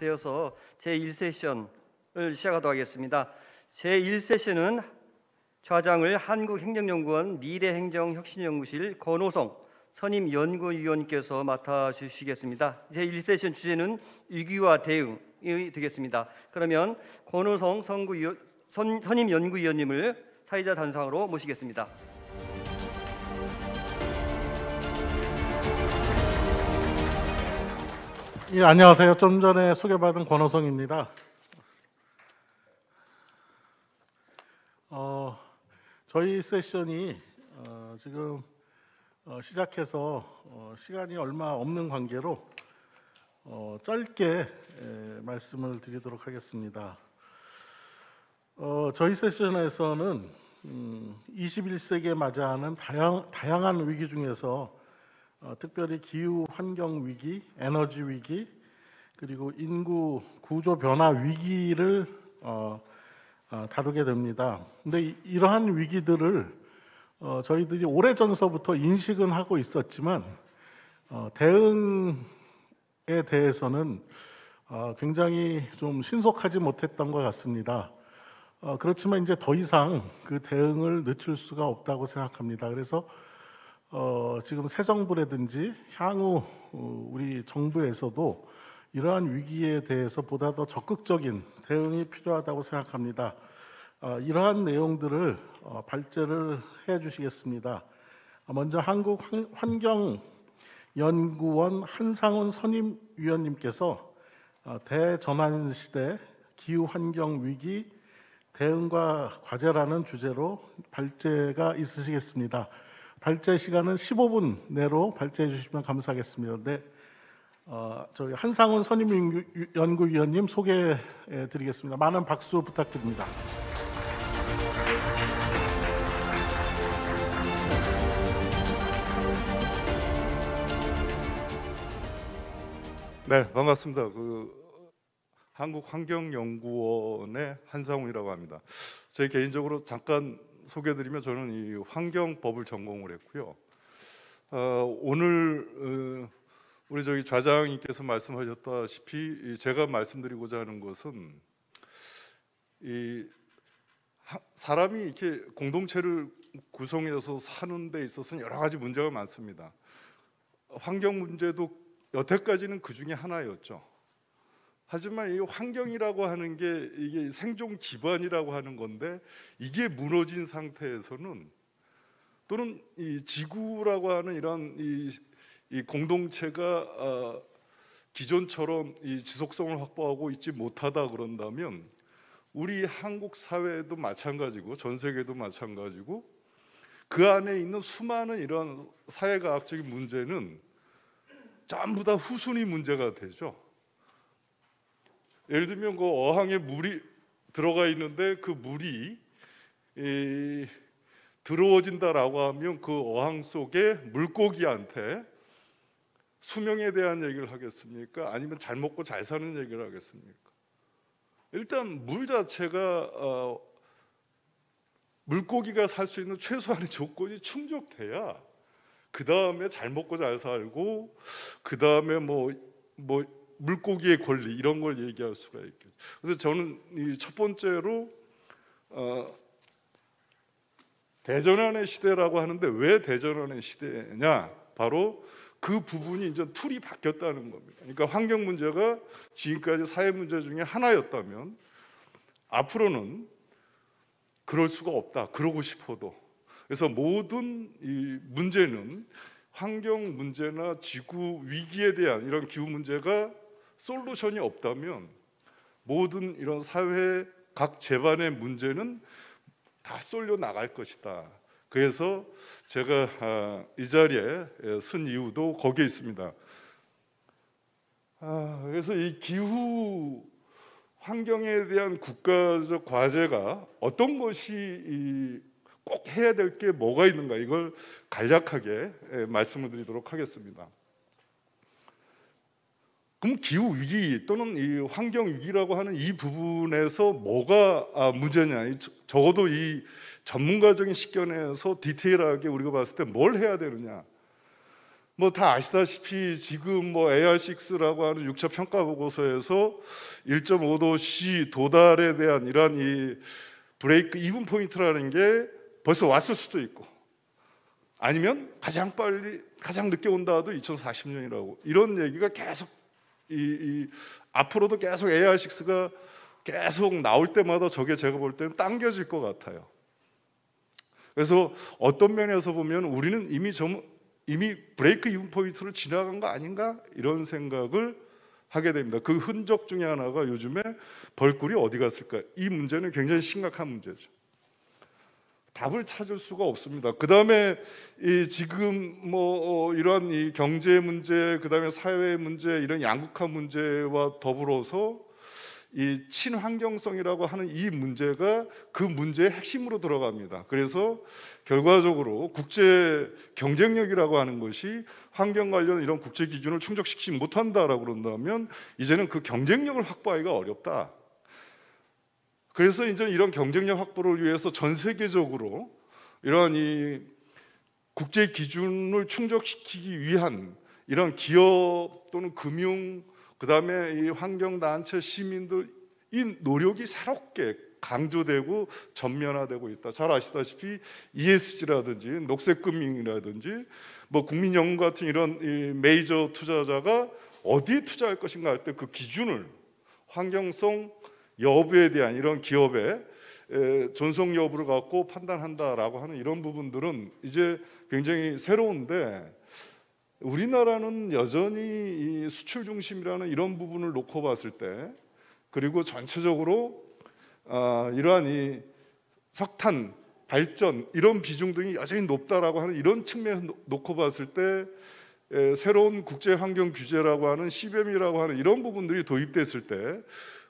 되어서 제1세션을 시작하도록 하겠습니다. 제1세션은 좌장을 한국행정연구원 미래행정혁신연구실 권호성 선임연구위원께서 맡아주시겠습니다. 제1세션 주제는 위기와 대응이 되겠습니다. 그러면 권호성 선임연구위원님을 사회자 단상으로 모시겠습니다. 예, 안녕하세요. 좀 전에 소개받은 권호성입니다. 저희 세션이 지금 시작해서 시간이 얼마 없는 관계로 짧게 말씀을 드리도록 하겠습니다. 저희 세션에서는 21세기에 맞이하는 다양한 위기 중에서 특별히 기후 환경 위기, 에너지 위기, 그리고 인구 구조 변화 위기를 다루게 됩니다. 근데 이러한 위기들을 저희들이 오래전서부터 인식은 하고 있었지만 대응에 대해서는 굉장히 좀 신속하지 못했던 것 같습니다. 그렇지만 이제 더 이상 그 대응을 늦출 수가 없다고 생각합니다. 그래서 지금 새 정부라든지 향후 우리 정부에서도 이러한 위기에 대해서 보다 더 적극적인 대응이 필요하다고 생각합니다. 이러한 내용들을 발제를 해 주시겠습니다. 먼저 한국환경연구원 한상훈 선임위원님께서 대전환 시대 기후환경 위기 대응과 과제라는 주제로 발제가 있으시겠습니다. 발제 시간은 15분 내로 발제해 주시면 감사하겠습니다. 네, 저희 한상훈 선임연구위원님 소개해 드리겠습니다. 많은 박수 부탁드립니다. 네, 반갑습니다. 한국환경연구원의 한상훈이라고 합니다. 제 개인적으로 잠깐 소개해드리면 저는 이 환경법을 전공을 했고요. 오늘 우리 저기 좌장님께서 말씀하셨다시피 제가 말씀드리고자 하는 것은 이 사람이 이렇게 공동체를 구성해서 사는 데 있어서는 여러 가지 문제가 많습니다. 환경 문제도 여태까지는 그 중에 하나였죠. 하지만 이 환경이라고 하는 게 이게 생존 기반이라고 하는 건데 이게 무너진 상태에서는 또는 이 지구라고 하는 이런 이 공동체가 기존처럼 이 지속성을 확보하고 있지 못하다 그런다면 우리 한국 사회도 마찬가지고 전 세계도 마찬가지고 그 안에 있는 수많은 이런 사회과학적인 문제는 전부 다 후순위 문제가 되죠. 예를 들면 그 어항에 물이 들어가 있는데 그 물이 더러워진다라고 하면 그 어항 속에 물고기한테 수명에 대한 얘기를 하겠습니까? 아니면 잘 먹고 잘 사는 얘기를 하겠습니까? 일단 물 자체가 물고기가 살 수 있는 최소한의 조건이 충족돼야 그 다음에 잘 먹고 잘 살고 그 다음에 뭐 물고기의 권리 이런 걸 얘기할 수가 있겠죠. 그래서 저는 이 첫 번째로 대전환의 시대라고 하는데 왜 대전환의 시대냐? 바로 그 부분이 이제 툴이 바뀌었다는 겁니다. 그러니까 환경 문제가 지금까지 사회 문제 중에 하나였다면 앞으로는 그럴 수가 없다. 그러고 싶어도. 그래서 모든 이 문제는 환경 문제나 지구 위기에 대한 이런 기후 문제가 솔루션이 없다면 모든 이런 사회 각 재반의 문제는 다 쏠려 나갈 것이다. 그래서 제가 이 자리에 쓴 이유도 거기에 있습니다. 그래서 이 기후 환경에 대한 국가적 과제가 어떤 것이 꼭 해야 될 게 뭐가 있는가 이걸 간략하게 말씀을 드리도록 하겠습니다. 그럼 기후 위기 또는 이 환경 위기라고 하는 이 부분에서 뭐가 문제냐? 적어도 이 전문가적인 식견에서 디테일하게 우리가 봤을 때 뭘 해야 되느냐? 뭐 다 아시다시피 지금 뭐 AR6라고 하는 6차 평가 보고서에서 1.5도씨 도달에 대한 이런 이 브레이크 이븐 포인트라는 게 벌써 왔을 수도 있고, 아니면 가장 빨리 가장 늦게 온다 하도 2040년이라고 이런 얘기가 계속 앞으로도 계속 AR6가 계속 나올 때마다 저게 제가 볼 때는 당겨질 것 같아요. 그래서 어떤 면에서 보면 우리는 이미 브레이크 이븐 포인트를 지나간 거 아닌가 이런 생각을 하게 됩니다. 그 흔적 중에 하나가 요즘에 벌꿀이 어디 갔을까? 이 문제는 굉장히 심각한 문제죠. 답을 찾을 수가 없습니다. 그 다음에 지금 뭐 이런 이 경제 문제, 그 다음에 사회 문제, 이런 양극화 문제와 더불어서 이 친환경성이라고 하는 이 문제가 그 문제의 핵심으로 들어갑니다. 그래서 결과적으로 국제 경쟁력이라고 하는 것이 환경 관련 이런 국제 기준을 충족시키지 못한다라고 그런다면 이제는 그 경쟁력을 확보하기가 어렵다. 그래서 이제 이런 경쟁력 확보를 위해서 전 세계적으로 이러한 이 국제 기준을 충족시키기 위한 이런 기업 또는 금융, 그다음에 이 환경단체, 시민들 이 노력이 새롭게 강조되고 전면화되고 있다. 잘 아시다시피 ESG라든지 녹색금융이라든지 뭐 국민연금 같은 이런 이 메이저 투자자가 어디에 투자할 것인가 할 때 그 기준을 환경성 여부에 대한 이런 기업의 존속 여부를 갖고 판단한다라고 하는 이런 부분들은 이제 굉장히 새로운데, 우리나라는 여전히 이 수출 중심이라는 이런 부분을 놓고 봤을 때, 그리고 전체적으로 이러한 이 석탄 발전 이런 비중 등이 여전히 높다라고 하는 이런 측면에서 놓고 봤을 때 새로운 국제 환경 규제라고 하는 CBAM이라고 하는 이런 부분들이 도입됐을 때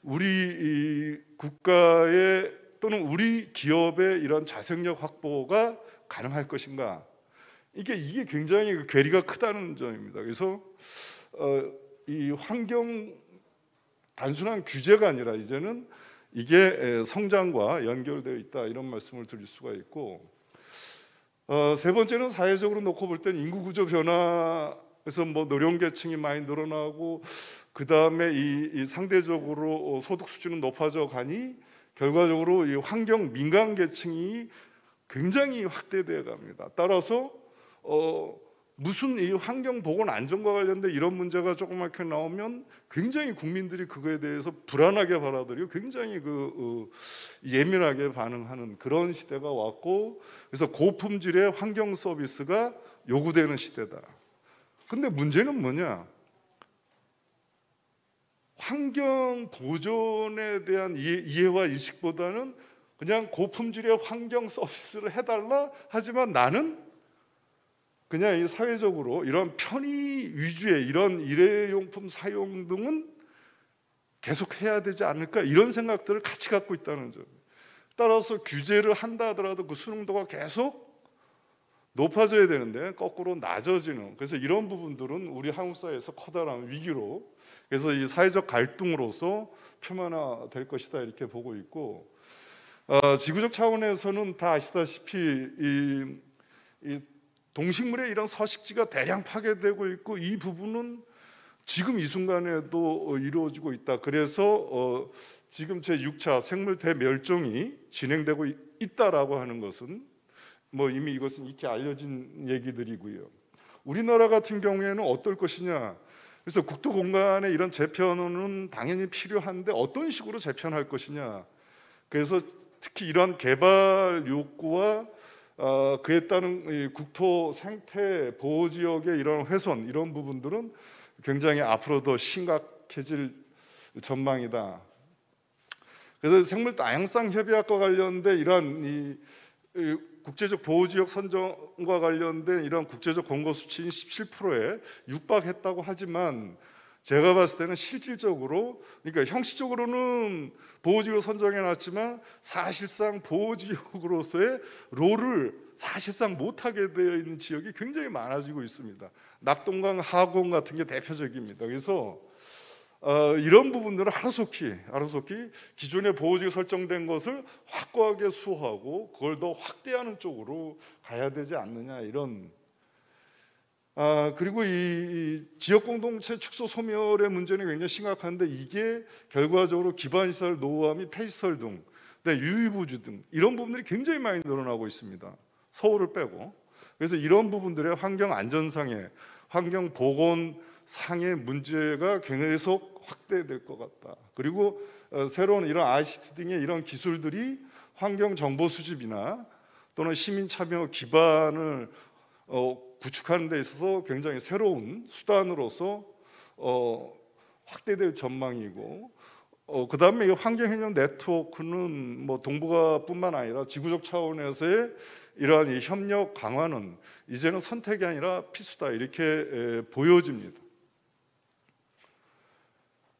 우리 이 국가의 또는 우리 기업의 이런 자생력 확보가 가능할 것인가? 이게 굉장히 그 괴리가 크다는 점입니다. 그래서 이 환경 단순한 규제가 아니라 이제는 이게 성장과 연결되어 있다 이런 말씀을 드릴 수가 있고, 세 번째는 사회적으로 놓고 볼 때는 인구 구조 변화에서 뭐 노령계층이 많이 늘어나고 그 다음에 이 상대적으로 소득 수준은 높아져 가니 결과적으로 이 환경 민감 계층이 굉장히 확대되어 갑니다. 따라서 무슨 이 환경 보건 안전과 관련된 이런 문제가 조그맣게 나오면 굉장히 국민들이 그거에 대해서 불안하게 받아들이고 굉장히 예민하게 반응하는 그런 시대가 왔고, 그래서 고품질의 환경 서비스가 요구되는 시대다. 근데 문제는 뭐냐? 환경 보존에 대한 이해와 인식보다는 그냥 고품질의 환경 서비스를 해달라 하지만 나는 그냥 이 사회적으로 이런 편의 위주의 이런 일회용품 사용 등은 계속 해야 되지 않을까 이런 생각들을 같이 갖고 있다는 점. 따라서 규제를 한다 하더라도 그 수능도가 계속 높아져야 되는데 거꾸로 낮아지는, 그래서 이런 부분들은 우리 한국 사회에서 커다란 위기로, 그래서 이 사회적 갈등으로서 표면화될 것이다 이렇게 보고 있고, 지구적 차원에서는 다 아시다시피 이 동식물의 이런 서식지가 대량 파괴되고 있고 이 부분은 지금 이 순간에도 이루어지고 있다. 그래서 지금 제6차 생물 대멸종이 진행되고 있다라고 하는 것은 뭐 이미 이것은 익히 알려진 얘기들이고요. 우리나라 같은 경우에는 어떨 것이냐? 그래서 국토 공간의 이런 재편은 당연히 필요한데 어떤 식으로 재편할 것이냐? 그래서 특히 이런 개발 욕구와 그에 따른 국토 생태 보호 지역의 이런 훼손 이런 부분들은 굉장히 앞으로 더 심각해질 전망이다. 그래서 생물 다양성 협약과 관련된 이런 이 국제적 보호 지역 선정과 관련된 이런 국제적 권고 수치인 17%에 육박했다고 하지만 제가 봤을 때는 실질적으로, 그러니까 형식적으로는 보호지역 선정해놨지만 사실상 보호지역으로서의 롤을 사실상 못하게 되어 있는 지역이 굉장히 많아지고 있습니다. 낙동강 하공 같은 게 대표적입니다. 그래서 이런 부분들은 하루속히 기존의 보호지역 설정된 것을 확고하게 수호하고 그걸 더 확대하는 쪽으로 가야 되지 않느냐 이런 그리고 이 지역 공동체 축소 소멸의 문제는 굉장히 심각한데 이게 결과적으로 기반시설 노후화 및 폐시설 등 유의부지 등 이런 부분들이 굉장히 많이 늘어나고 있습니다. 서울을 빼고. 그래서 이런 부분들의 환경 안전상의 환경 보건상의 문제가 계속 확대될 것 같다. 그리고 새로운 이런 ICT 등의 이런 기술들이 환경 정보 수집이나 또는 시민 참여 기반을 구축하는 데 있어서 굉장히 새로운 수단으로서 확대될 전망이고, 그 다음에 이 환경협력 네트워크는 뭐 동북아뿐만 아니라 지구적 차원에서의 이러한 이 협력 강화는 이제는 선택이 아니라 필수다 이렇게 보여집니다.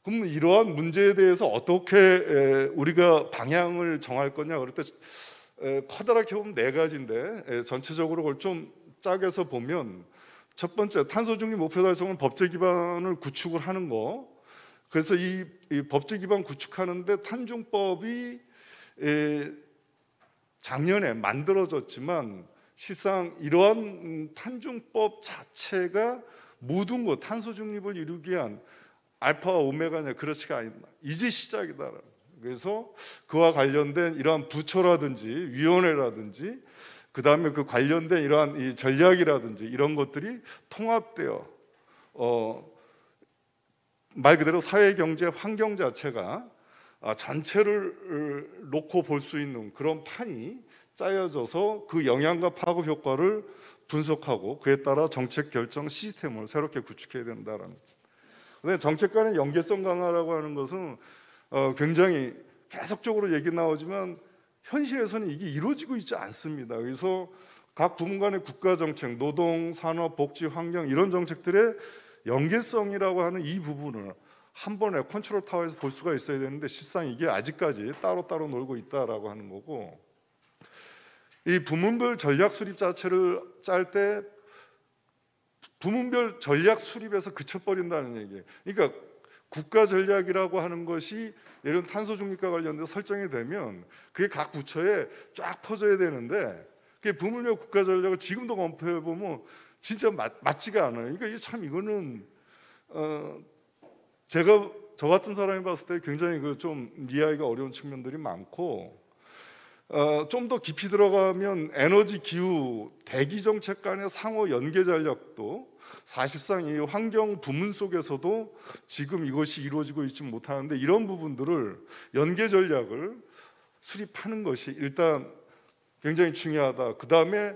그럼 이러한 문제에 대해서 어떻게 우리가 방향을 정할 거냐 그럴 때 커다랗게 보면 네 가지인데 전체적으로 그걸 좀 짝에서 보면 첫 번째 탄소 중립 목표 달성은 법제 기반을 구축을 하는 거. 그래서 이 법제 기반 구축하는데 탄중법이 작년에 만들어졌지만 실상 이러한 탄중법 자체가 모든 것 탄소 중립을 이루기 위한 알파와 오메가냐 그렇지가 않다. 이제 시작이다. 그래서 그와 관련된 이러한 부처라든지 위원회라든지 그 다음에 그 관련된 이러한 이 전략이라든지 이런 것들이 통합되어 말 그대로 사회, 경제, 환경 자체가 전체를 놓고 볼 수 있는 그런 판이 짜여져서 그 영향과 파급 효과를 분석하고 그에 따라 정책 결정 시스템을 새롭게 구축해야 된다라는. 근데 정책 간의 연계성 강화라고 하는 것은 굉장히 계속적으로 얘기 나오지만 현실에서는 이게 이루어지고 있지 않습니다. 그래서 각 부문 간의 국가 정책, 노동, 산업, 복지, 환경 이런 정책들의 연계성이라고 하는 이 부분을 한 번에 컨트롤 타워에서 볼 수가 있어야 되는데 실상 이게 아직까지 따로따로 놀고 있다라고 하는 거고, 이 부문별 전략 수립 자체를 짤 때 부문별 전략 수립에서 그쳐버린다는 얘기예요. 그러니까 국가 전략이라고 하는 것이 예를 들어 탄소 중립과 관련돼서 설정이 되면 그게 각 부처에 쫙 퍼져야 되는데 그게 부문별 국가 전략을 지금도 검토해 보면 진짜 맞지가 않아요. 그러니까 이게 참 이거는 제가 저 같은 사람이 봤을 때 굉장히 그 좀 이해하기가 어려운 측면들이 많고, 좀 더 깊이 들어가면 에너지, 기후, 대기 정책 간의 상호 연계 전략도 사실상 이 환경 부문 속에서도 지금 이것이 이루어지고 있지 못하는데 이런 부분들을 연계 전략을 수립하는 것이 일단 굉장히 중요하다. 그 다음에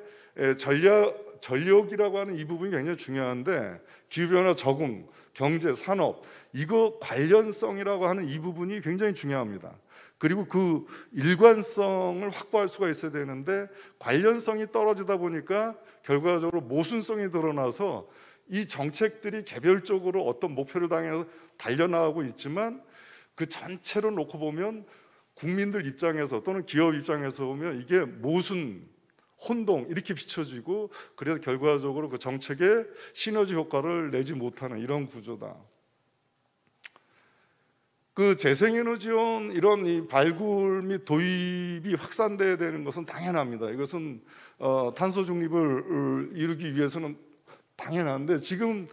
전력이라고 하는 이 부분이 굉장히 중요한데 기후변화 적응, 경제, 산업 이거 관련성이라고 하는 이 부분이 굉장히 중요합니다. 그리고 그 일관성을 확보할 수가 있어야 되는데 관련성이 떨어지다 보니까 결과적으로 모순성이 드러나서 이 정책들이 개별적으로 어떤 목표를 향해서 달려나가고 있지만 그 전체로 놓고 보면 국민들 입장에서 또는 기업 입장에서 보면 이게 모순, 혼동 이렇게 비춰지고 그래서 결과적으로 그 정책의 시너지 효과를 내지 못하는 이런 구조다. 그 재생에너지원 이런 이 발굴 및 도입이 확산돼야 되는 것은 당연합니다. 이것은 탄소 중립을 이루기 위해서는 당연한데 지금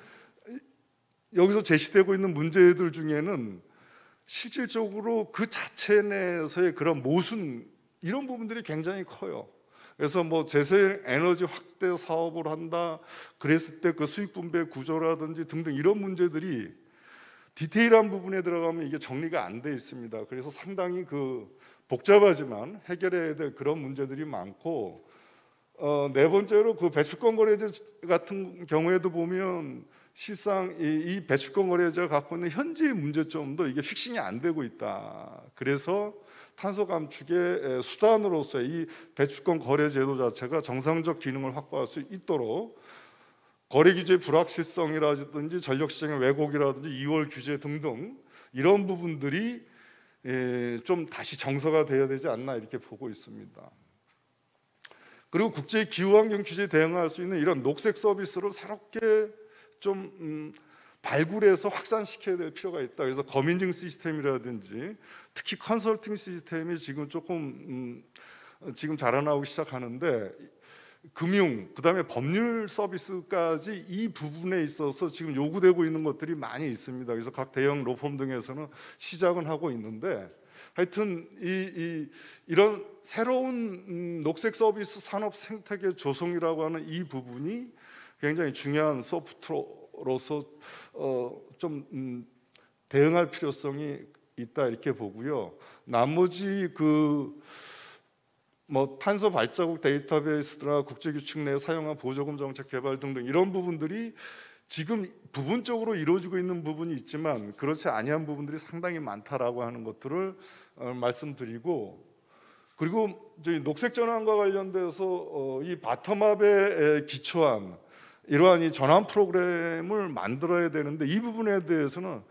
여기서 제시되고 있는 문제들 중에는 실질적으로 그 자체 내에서의 그런 모순 이런 부분들이 굉장히 커요. 그래서 뭐 재생에너지 확대 사업을 한다 그랬을 때 그 수익 분배 구조라든지 등등 이런 문제들이 디테일한 부분에 들어가면 이게 정리가 안 돼 있습니다. 그래서 상당히 그 복잡하지만 해결해야 될 그런 문제들이 많고, 네 번째로 그 배출권 거래제 같은 경우에도 보면 실상 이 배출권 거래제가 갖고 있는 현재의 문제점도 이게 픽싱이 안 되고 있다. 그래서 탄소 감축의 수단으로서 이 배출권 거래 제도 자체가 정상적 기능을 확보할 수 있도록 거래 규제의 불확실성이라든지 전력 시장의 왜곡이라든지 2월 규제 등등 이런 부분들이 좀 다시 정서가 되어야 되지 않나 이렇게 보고 있습니다. 그리고 국제 기후 환경 규제에 대응할 수 있는 이런 녹색 서비스를 새롭게 좀 발굴해서 확산시켜야 될 필요가 있다. 그래서 검인증 시스템이라든지 특히 컨설팅 시스템이 지금 조금 지금 자라나오기 시작하는데 금융, 그다음에 법률 서비스까지 이 부분에 있어서 지금 요구되고 있는 것들이 많이 있습니다. 그래서 각 대형 로펌 등에서는 시작은 하고 있는데, 하여튼 이런 새로운 녹색 서비스 산업 생태계 조성이라고 하는 이 부분이 굉장히 중요한 소프트로서 좀 대응할 필요성이 있다 이렇게 보고요. 나머지 뭐 탄소 발자국 데이터베이스나 국제규칙 내에 사용한 보조금 정책 개발 등등 이런 부분들이 지금 부분적으로 이루어지고 있는 부분이 있지만 그렇지 아니한 부분들이 상당히 많다라고 하는 것들을 말씀드리고, 그리고 저희 녹색 전환과 관련돼서 이 바텀업에 기초한 이러한 이 전환 프로그램을 만들어야 되는데 이 부분에 대해서는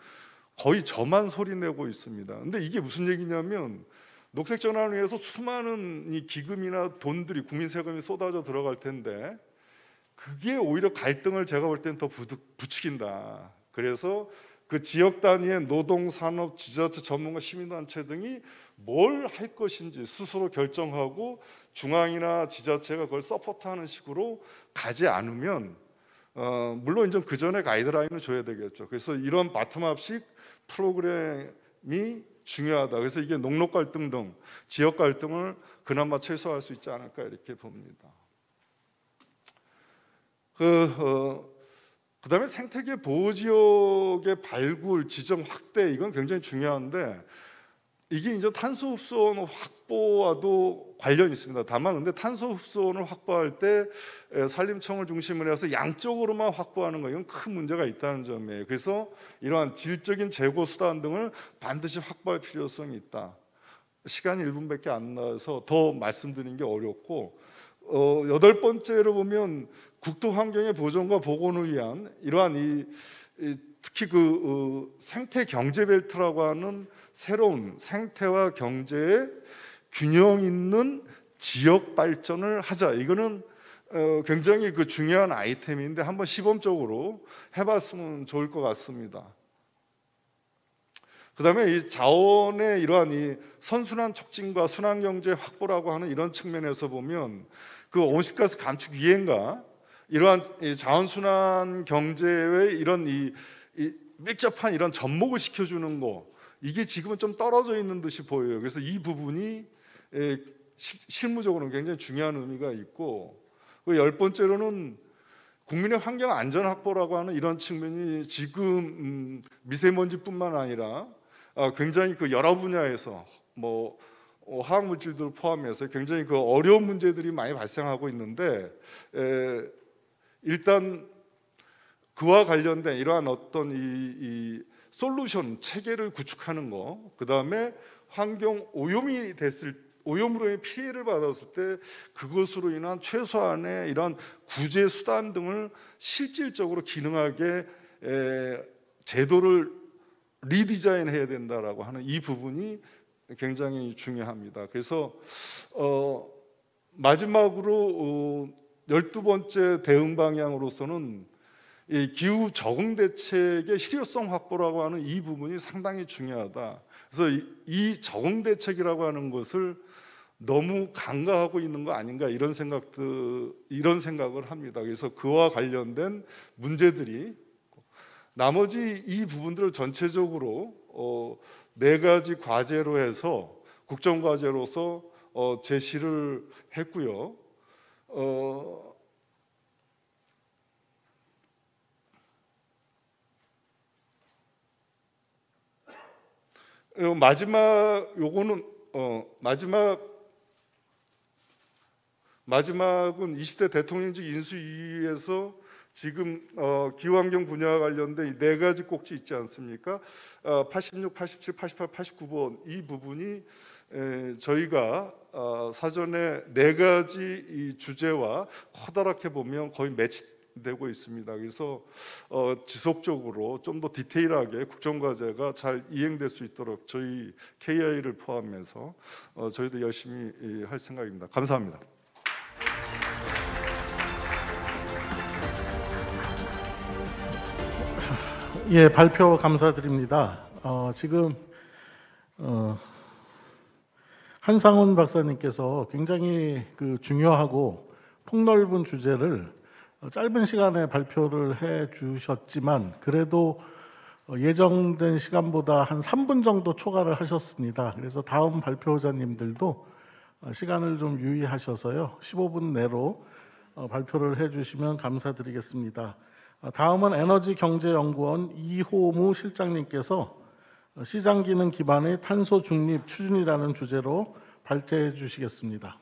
거의 저만 소리 내고 있습니다. 근데 이게 무슨 얘기냐면 녹색 전환을 위해서 수많은 이 기금이나 돈들이 국민 세금이 쏟아져 들어갈 텐데 그게 오히려 갈등을 제가 볼 때는 더 부추긴다. 그래서 그 지역 단위의 노동, 산업, 지자체, 전문가, 시민단체 등이 뭘 할 것인지 스스로 결정하고 중앙이나 지자체가 그걸 서포트하는 식으로 가지 않으면 물론 이제 그 전에 가이드라인을 줘야 되겠죠. 그래서 이런 바텀업식 프로그램이 중요하다. 그래서 이게 농록 갈등 등 지역 갈등을 그나마 최소화할 수 있지 않을까 이렇게 봅니다. 그다음에 생태계 보호 지역의 발굴, 지정, 확대 이건 굉장히 중요한데 이게 이제 탄소 흡수원 확보와도 관련이 있습니다. 다만 근데 탄소 흡수원을 확보할 때 산림청을 중심으로 해서 양쪽으로만 확보하는 거 이건 큰 문제가 있다는 점이에요. 그래서 이러한 질적인 재고 수단 등을 반드시 확보할 필요성이 있다. 시간이 1분밖에 안 나서 더 말씀드리는 게 어렵고, 여덟 번째로 보면 국토 환경의 보존과 복원을 위한 이러한 특히 생태 경제 벨트라고 하는 새로운 생태와 경제의 균형 있는 지역 발전을 하자. 이거는 굉장히 중요한 아이템인데 한번 시범적으로 해봤으면 좋을 것 같습니다. 그다음에 이 자원의 이러한 이 선순환 촉진과 순환 경제 확보라고 하는 이런 측면에서 보면 그 온실가스 감축 이행과 이러한 자원 순환 경제의 이런 이 밀접한 이런 접목을 시켜주는 거, 이게 지금은 좀 떨어져 있는 듯이 보여요. 그래서 이 부분이 실무적으로는 굉장히 중요한 의미가 있고, 열 번째로는 국민의 환경 안전 확보라고 하는 이런 측면이 지금 미세먼지뿐만 아니라 굉장히 여러 분야에서 뭐 화학 물질들을 포함해서 굉장히 어려운 문제들이 많이 발생하고 있는데, 일단 그와 관련된 이러한 어떤 이 솔루션 체계를 구축하는 거, 그 다음에 환경 오염이 오염으로 인해 피해를 받았을 때 그것으로 인한 최소한의 이런 구제 수단 등을 실질적으로 기능하게 제도를 리디자인해야 된다라고 하는 이 부분이 굉장히 중요합니다. 그래서 마지막으로 12번째 대응 방향으로서는 이 기후 적응 대책의 실효성 확보라고 하는 이 부분이 상당히 중요하다. 그래서 이 적응 대책이라고 하는 것을 너무 간과하고 있는 거 아닌가 이런 생각을 합니다. 그래서 그와 관련된 문제들이 나머지 이 부분들을 전체적으로 4가지 과제로 해서 국정과제로서 제시를 했고요. 마지막은 20대 대통령직 인수위에서 지금 기후환경 분야와 관련된 4가지 꼭지 있지 않습니까? 86, 87, 88, 89번 이 부분이 저희가 사전에 4가지 이 주제와 커다랗게 보면 거의 매치되고 있습니다. 그래서 지속적으로 좀 더 디테일하게 국정과제가 잘 이행될 수 있도록 저희 KI를 포함해서 저희도 열심히 할 생각입니다. 감사합니다. 예, 발표 감사드립니다. 지금 한상훈 박사님께서 굉장히 중요하고 폭넓은 주제를 짧은 시간에 발표를 해 주셨지만 그래도 예정된 시간보다 한 3분 정도 초과를 하셨습니다. 그래서 다음 발표자님들도 시간을 좀 유의하셔서요. 15분 내로 발표를 해 주시면 감사드리겠습니다. 다음은 에너지경제연구원 이호무 실장님께서 시장 기능 기반의 탄소 중립 추진이라는 주제로 발제해 주시겠습니다.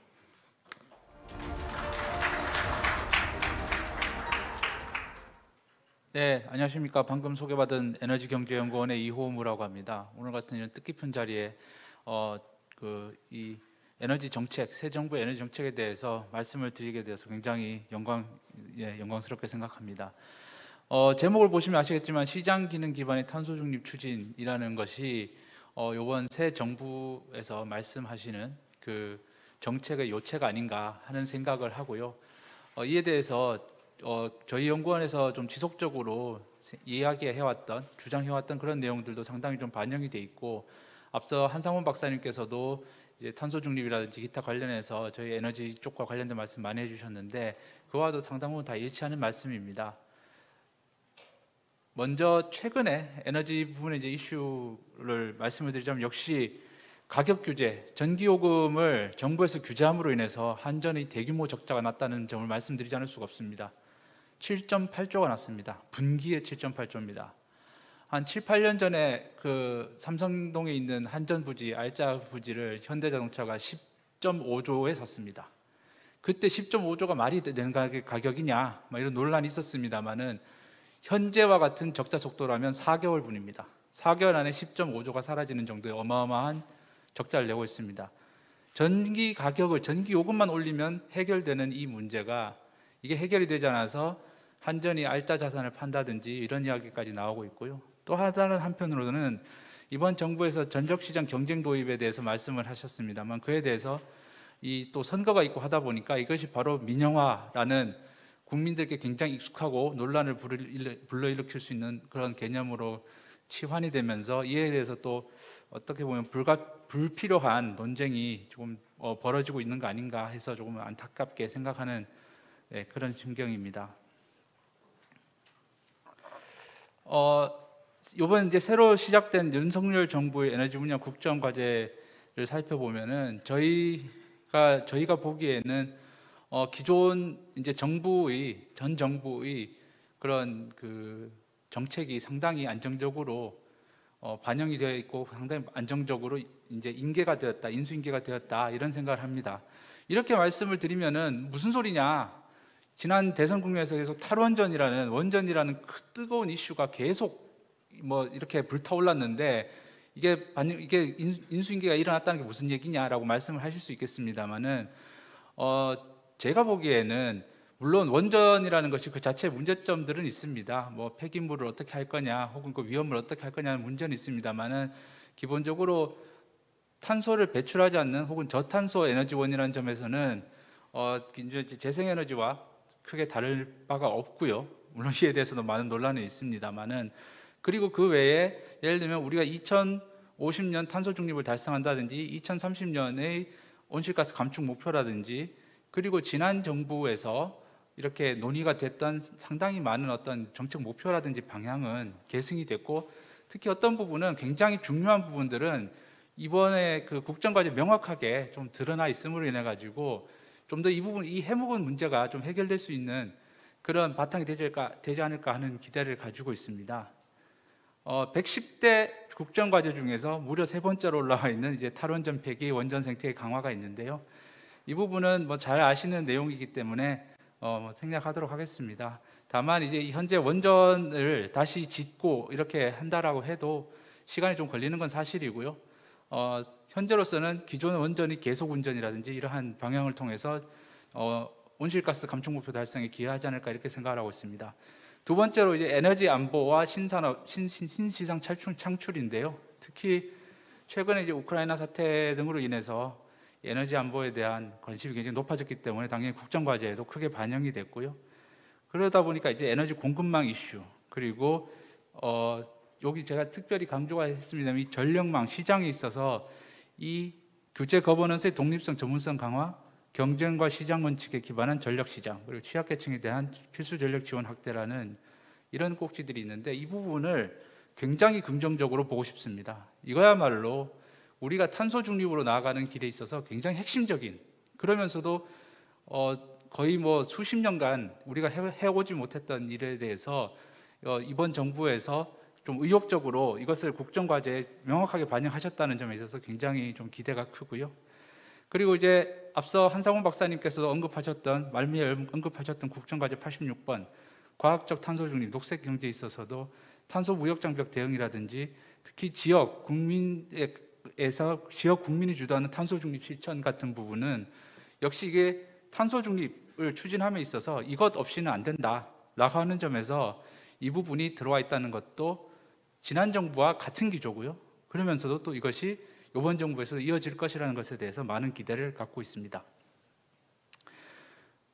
네, 안녕하십니까. 방금 소개받은 에너지경제연구원의 이호무라고 합니다. 오늘 같은 이런 뜻깊은 자리에 이 에너지 정책, 새 정부의 에너지 정책에 대해서 말씀을 드리게 되어서 굉장히 영광스럽게 생각합니다. 제목을 보시면 아시겠지만 시장 기능 기반의 탄소 중립 추진이라는 것이 이번 새 정부에서 말씀하시는 그 정책의 요체가 아닌가 하는 생각을 하고요. 이에 대해서 저희 연구원에서 좀 지속적으로 이야기해왔던, 주장해왔던 그런 내용들도 상당히 좀 반영이 돼 있고, 앞서 한상훈 박사님께서도 이제 탄소 중립이라든지 기타 관련해서 저희 에너지 쪽과 관련된 말씀 많이 해주셨는데 그와도 상당 부분 다 일치하는 말씀입니다. 먼저 최근에 에너지 부분의 이제 이슈를 말씀을 드리자면 역시 가격 규제, 전기요금을 정부에서 규제함으로 인해서 한전의 대규모 적자가 났다는 점을 말씀드리지 않을 수가 없습니다. 7.8조가 났습니다. 분기에 7.8조입니다. 한 7, 8년 전에 그 삼성동에 있는 한전 부지, 알짜 부지를 현대자동차가 10.5조에 샀습니다. 그때 10.5조가 말이 되는 가격이냐, 이런 논란이 있었습니다만은 현재와 같은 적자 속도라면 4개월분입니다. 4개월 안에 10.5조가 사라지는 정도의 어마어마한 적자를 내고 있습니다. 전기 가격을, 전기 요금만 올리면 해결되는 이 문제가 이게 해결이 되지 않아서 한전이 알짜 자산을 판다든지 이런 이야기까지 나오고 있고요. 또 다른 한편으로는 이번 정부에서 전적시장 경쟁 도입에 대해서 말씀을 하셨습니다만 그에 대해서 이 또 선거가 있고 하다 보니까 이것이 바로 민영화라는 국민들께 굉장히 익숙하고 논란을 불러일으킬 수 있는 그런 개념으로 치환이 되면서 이에 대해서 또 어떻게 보면 불필요한 논쟁이 조금 벌어지고 있는 거 아닌가 해서 조금 안타깝게 생각하는 그런 심경입니다. 이번 이제 새로 시작된 윤석열 정부의 에너지 분야 국정 과제를 살펴보면은 저희가 보기에는 기존 이제 전 정부의 그런 그 정책이 상당히 안정적으로 반영이 되어 있고 상당히 안정적으로 이제 인계가 되었다, 인수인계가 되었다 이런 생각을 합니다. 이렇게 말씀을 드리면은 무슨 소리냐? 지난 대선 국면에서 계속 탈원전이라는 원전이라는 그 뜨거운 이슈가 계속 이렇게 불타올랐는데 이게 인수인계가 일어났다는 게 무슨 얘기냐라고 말씀을 하실 수 있겠습니다만은 제가 보기에는 물론 원전이라는 것이 그 자체의 문제점들은 있습니다. 폐기물을 어떻게 할 거냐, 혹은 그 위험을 어떻게 할 거냐는 문제는 있습니다만은 기본적으로 탄소를 배출하지 않는 혹은 저탄소 에너지원이라는 점에서는 이제 재생에너지와 크게 다를 바가 없고요. 물론 이에 대해서도 많은 논란이 있습니다만은 그리고 그 외에 예를 들면 우리가 2050년 탄소 중립을 달성한다든지 2030년의 온실가스 감축 목표라든지 그리고 지난 정부에서 이렇게 논의가 됐던 상당히 많은 어떤 정책 목표라든지 방향은 계승이 됐고 특히 어떤 부분은 굉장히 중요한 부분들은 이번에 그 국정과제 명확하게 좀 드러나 있음으로 인해 가지고 좀 더 이 해묵은 문제가 좀 해결될 수 있는 그런 바탕이 되지 않을까 하는 기대를 가지고 있습니다. 110대 국정과제 중에서 무려 3번째로 올라와 있는 이제 탈원전 폐기, 원전 생태계 강화가 있는데요. 이 부분은 잘 아시는 내용이기 때문에 생략하도록 하겠습니다. 다만 이제 현재 원전을 다시 짓고 이렇게 한다라고 해도 시간이 좀 걸리는 건 사실이고요. 현재로서는 기존 원전이 계속 운전이라든지 이러한 방향을 통해서 온실가스 감축 목표 달성에 기여하지 않을까 이렇게 생각을 하고 있습니다. 두 번째로 이제 에너지 안보와 신산업, 신시장 창출인데요. 특히 최근에 이제 우크라이나 사태 등으로 인해서 에너지 안보에 대한 관심이 굉장히 높아졌기 때문에 당연히 국정과제에도 크게 반영이 됐고요. 그러다 보니까 이제 에너지 공급망 이슈 그리고 여기 제가 특별히 강조가 했습니다만 이 전력망 시장에 있어서 이 규제 거버넌스의 독립성, 전문성 강화 경쟁과 시장 원칙에 기반한 전력 시장, 그리고 취약계층에 대한 필수 전력 지원 확대라는 이런 꼭지들이 있는데, 이 부분을 굉장히 긍정적으로 보고 싶습니다. 이거야말로 우리가 탄소 중립으로 나아가는 길에 있어서 굉장히 핵심적인, 그러면서도 거의 뭐 수십 년간 우리가 해오지 못했던 일에 대해서 이번 정부에서 좀 의욕적으로 이것을 국정과제에 명확하게 반영하셨다는 점에 있어서 굉장히 좀 기대가 크고요. 그리고 이제 앞서 한상훈 박사님께서 말미에 언급하셨던 국정과제 86번 과학적 탄소 중립, 녹색 경제에 있어서도 탄소 무역 장벽 대응이라든지 특히 지역 국민이 주도하는 탄소 중립 실천 같은 부분은 역시 이게 탄소 중립을 추진함에 있어서 이것 없이는 안 된다라고 하는 점에서 이 부분이 들어와 있다는 것도 지난 정부와 같은 기조고요. 그러면서도 또 이것이 이번 정부에서 이어질 것이라는 것에 대해서 많은 기대를 갖고 있습니다.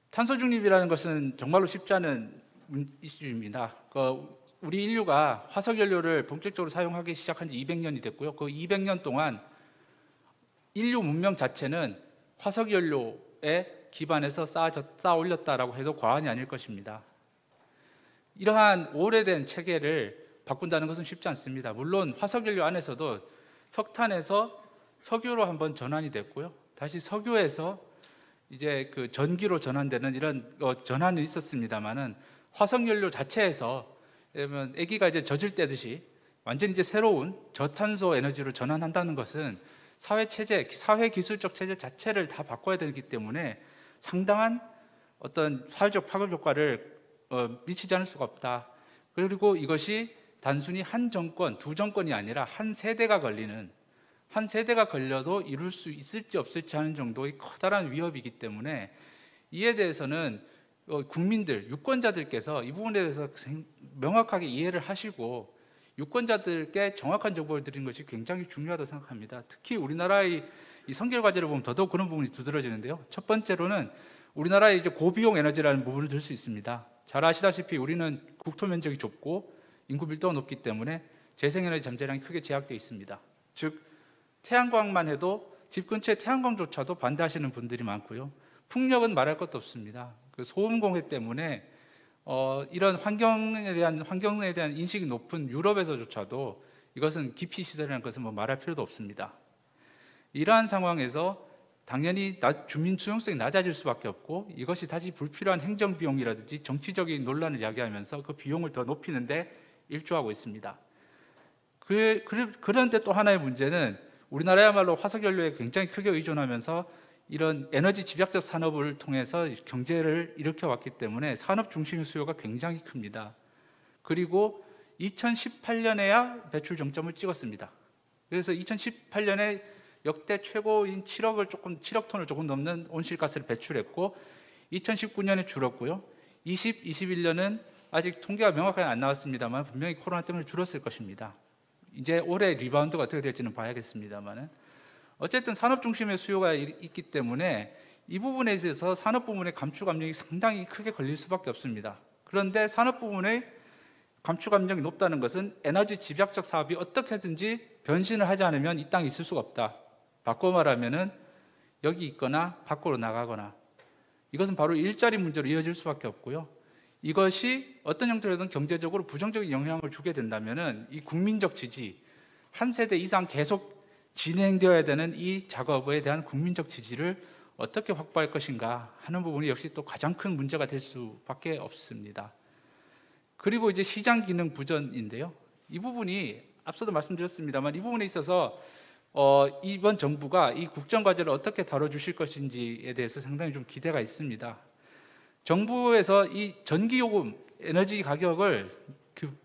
탄소 중립이라는 것은 정말로 쉽지 않은 이슈입니다. 우리 인류가 화석 연료를 본격적으로 사용하기 시작한 지 200년이 됐고요. 그 200년 동안 인류 문명 자체는 화석 연료에 기반해서 쌓아 올렸다라고 해도 과언이 아닐 것입니다. 이러한 오래된 체계를 바꾼다는 것은 쉽지 않습니다. 물론 화석 연료 안에서도 석탄에서 석유로 한번 전환이 됐고요. 다시 석유에서 이제 그 전기로 전환되는 이런 전환이 있었습니다만은 화석 연료 자체에서 그러면 아기가 이제 젖을 떼듯이 완전히 이제 새로운 저탄소 에너지로 전환한다는 것은 사회 체제, 사회 기술적 체제 자체를 다 바꿔야 되기 때문에 상당한 어떤 사회적 파급 효과를 미치지 않을 수가 없다. 그리고 이것이 단순히 한 정권, 두 정권이 아니라 한 세대가 걸려도 이룰 수 있을지 없을지 하는 정도의 커다란 위협이기 때문에 이에 대해서는 국민들, 유권자들께서 이 부분에 대해서 명확하게 이해를 하시고 유권자들께 정확한 정보를 드리는 것이 굉장히 중요하다고 생각합니다. 특히 우리나라의 이 선결 과제를 보면 더더욱 그런 부분이 두드러지는데요. 첫 번째로는 우리나라의 이제 고비용 에너지라는 부분을 들 수 있습니다. 잘 아시다시피 우리는 국토 면적이 좁고 인구 밀도가 높기 때문에 재생에너지 잠재량이 크게 제약되어 있습니다. 즉 태양광만 해도 집 근처에 태양광조차도 반대하시는 분들이 많고요. 풍력은 말할 것도 없습니다. 그 소음 공해 때문에 이런 환경에 대한 인식이 높은 유럽에서조차도 이것은 기피 시설이라는 것은 뭐 말할 필요도 없습니다. 이러한 상황에서 당연히 주민 수용성이 낮아질 수밖에 없고 이것이 다시 불필요한 행정 비용이라든지 정치적인 논란을 야기하면서 그 비용을 더 높이는데 일조하고 있습니다. 그런데 또 하나의 문제는 우리나라야말로 화석연료에 굉장히 크게 의존하면서 이런 에너지 집약적 산업을 통해서 경제를 일으켜왔기 때문에 산업 중심의 수요가 굉장히 큽니다. 그리고 2018년에야 배출 정점을 찍었습니다. 그래서 2018년에 역대 최고인 7억 톤을 조금 넘는 온실가스를 배출했고 2019년에 줄었고요. 21년은 아직 통계가 명확하게 안 나왔습니다만 분명히 코로나 때문에 줄었을 것입니다. 이제 올해 리바운드가 어떻게 될지는 봐야겠습니다만은 어쨌든 산업 중심의 수요가 있기 때문에 이 부분에 있어서 산업 부문의 감축 압력이 상당히 크게 걸릴 수밖에 없습니다. 그런데 산업 부문의 감축 압력이 높다는 것은 에너지 집약적 사업이 어떻게든지 변신을 하지 않으면 이 땅에 있을 수가 없다. 바꿔 말하면은 여기 있거나 밖으로 나가거나 이것은 바로 일자리 문제로 이어질 수밖에 없고요. 이것이 어떤 형태로든 경제적으로 부정적인 영향을 주게 된다면은 이 국민적 지지, 한 세대 이상 계속 진행되어야 되는 이 작업에 대한 국민적 지지를 어떻게 확보할 것인가 하는 부분이 역시 또 가장 큰 문제가 될 수밖에 없습니다. 그리고 이제 시장 기능 부전인데요. 이 부분이 앞서도 말씀드렸습니다만 이 부분에 있어서 이번 정부가 이 국정과제를 어떻게 다뤄주실 것인지에 대해서 상당히 좀 기대가 있습니다. 정부에서 이 전기요금, 에너지 가격을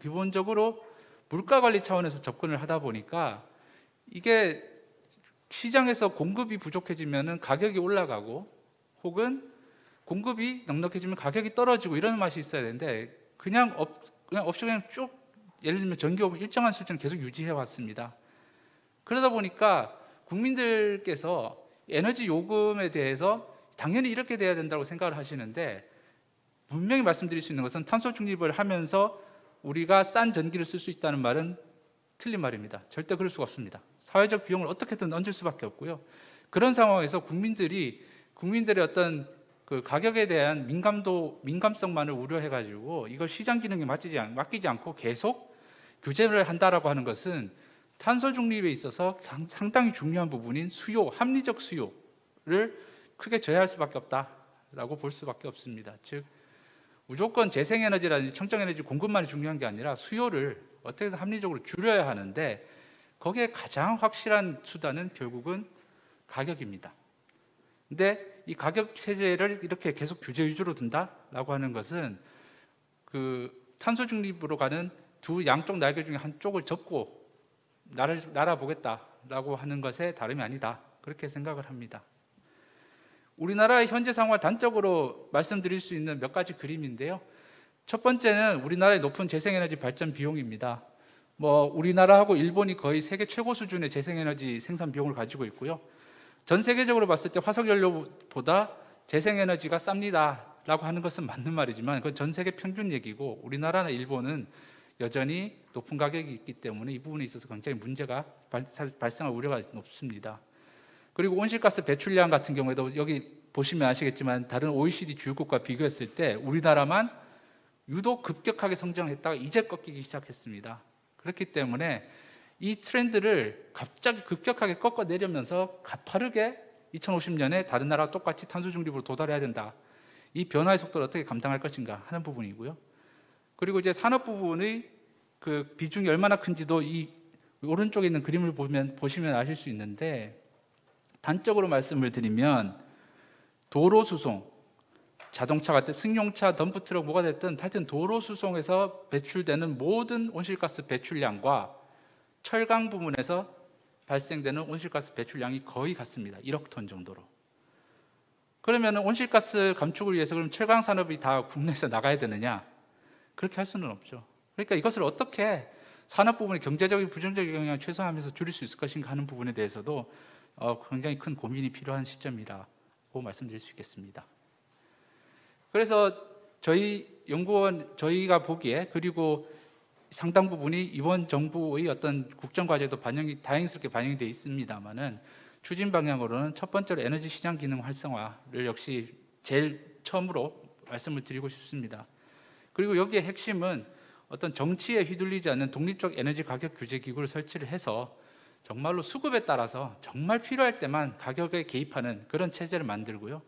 기본적으로 물가관리 차원에서 접근을 하다 보니까 이게 시장에서 공급이 부족해지면 가격이 올라가고 혹은 공급이 넉넉해지면 가격이 떨어지고 이런 맛이 있어야 되는데 그냥 쭉 예를 들면 전기요금 일정한 수준을 계속 유지해 왔습니다. 그러다 보니까 국민들께서 에너지 요금에 대해서 당연히 이렇게 돼야 된다고 생각을 하시는데 분명히 말씀드릴 수 있는 것은 탄소 중립을 하면서 우리가 싼 전기를 쓸 수 있다는 말은 틀린 말입니다. 절대 그럴 수가 없습니다. 사회적 비용을 어떻게든 얹을 수밖에 없고요. 그런 상황에서 국민들이 국민들의 어떤 그 가격에 대한 민감성만을 우려해가지고 이걸 시장 기능에 맡기지 않고 계속 규제를 한다라고 하는 것은 탄소 중립에 있어서 상당히 중요한 부분인 수요, 합리적 수요를 크게 저해할 수밖에 없다라고 볼 수밖에 없습니다. 즉 무조건 재생에너지라든지 청정에너지 공급만이 중요한 게 아니라 수요를 어떻게든 합리적으로 줄여야 하는데 거기에 가장 확실한 수단은 결국은 가격입니다. 근데 이 가격 체제를 이렇게 계속 규제 위주로 둔다라고 하는 것은 그 탄소 중립으로 가는 두 양쪽 날개 중에 한쪽을 접고 날아보겠다라고 하는 것에 다름이 아니다. 그렇게 생각을 합니다. 우리나라의 현재 상황을 단적으로 말씀드릴 수 있는 몇 가지 그림인데요. 첫 번째는 우리나라의 높은 재생에너지 발전 비용입니다. 우리나라하고 일본이 거의 세계 최고 수준의 재생에너지 생산 비용을 가지고 있고요. 전 세계적으로 봤을 때 화석연료보다 재생에너지가 쌉니다라고 하는 것은 맞는 말이지만 그건 전 세계 평균 얘기고 우리나라나 일본은 여전히 높은 가격이 있기 때문에 이 부분에 있어서 굉장히 문제가 발생할 우려가 높습니다. 그리고 온실가스 배출량 같은 경우에도 여기 보시면 아시겠지만 다른 OECD 주요국과 비교했을 때 우리나라만 유독 급격하게 성장했다가 이제 꺾이기 시작했습니다. 그렇기 때문에 이 트렌드를 갑자기 급격하게 꺾어내려면서 가파르게 2050년에 다른 나라와 똑같이 탄소 중립으로 도달해야 된다. 이 변화의 속도를 어떻게 감당할 것인가 하는 부분이고요. 그리고 이제 산업 부분의 그 비중이 얼마나 큰지도 이 오른쪽에 있는 그림을 보시면 아실 수 있는데 단적으로 말씀을 드리면 도로 수송, 자동차 같은 승용차, 덤프트럭 뭐가 됐든 하여튼 도로 수송에서 배출되는 모든 온실가스 배출량과 철강 부문에서 발생되는 온실가스 배출량이 거의 같습니다. 1억 톤 정도로. 그러면 온실가스 감축을 위해서 그럼 철강 산업이 다 국내에서 나가야 되느냐? 그렇게 할 수는 없죠. 그러니까 이것을 어떻게 산업 부분의 경제적인 부정적인 영향을 최소화하면서 줄일 수 있을 것인가 하는 부분에 대해서도 굉장히 큰 고민이 필요한 시점이라고 말씀드릴 수 있겠습니다. 그래서 저희 연구원 저희가 보기에 그리고 상당 부분이 이번 정부의 어떤 국정과제도 다행스럽게 반영이 되어 있습니다만은 추진 방향으로는 첫 번째로 에너지 시장 기능 활성화를 역시 제일 처음으로 말씀을 드리고 싶습니다. 그리고 여기에 핵심은 어떤 정치에 휘둘리지 않는 독립적 에너지 가격 규제 기구를 설치를 해서 정말로 수급에 따라서 정말 필요할 때만 가격에 개입하는 그런 체제를 만들고요.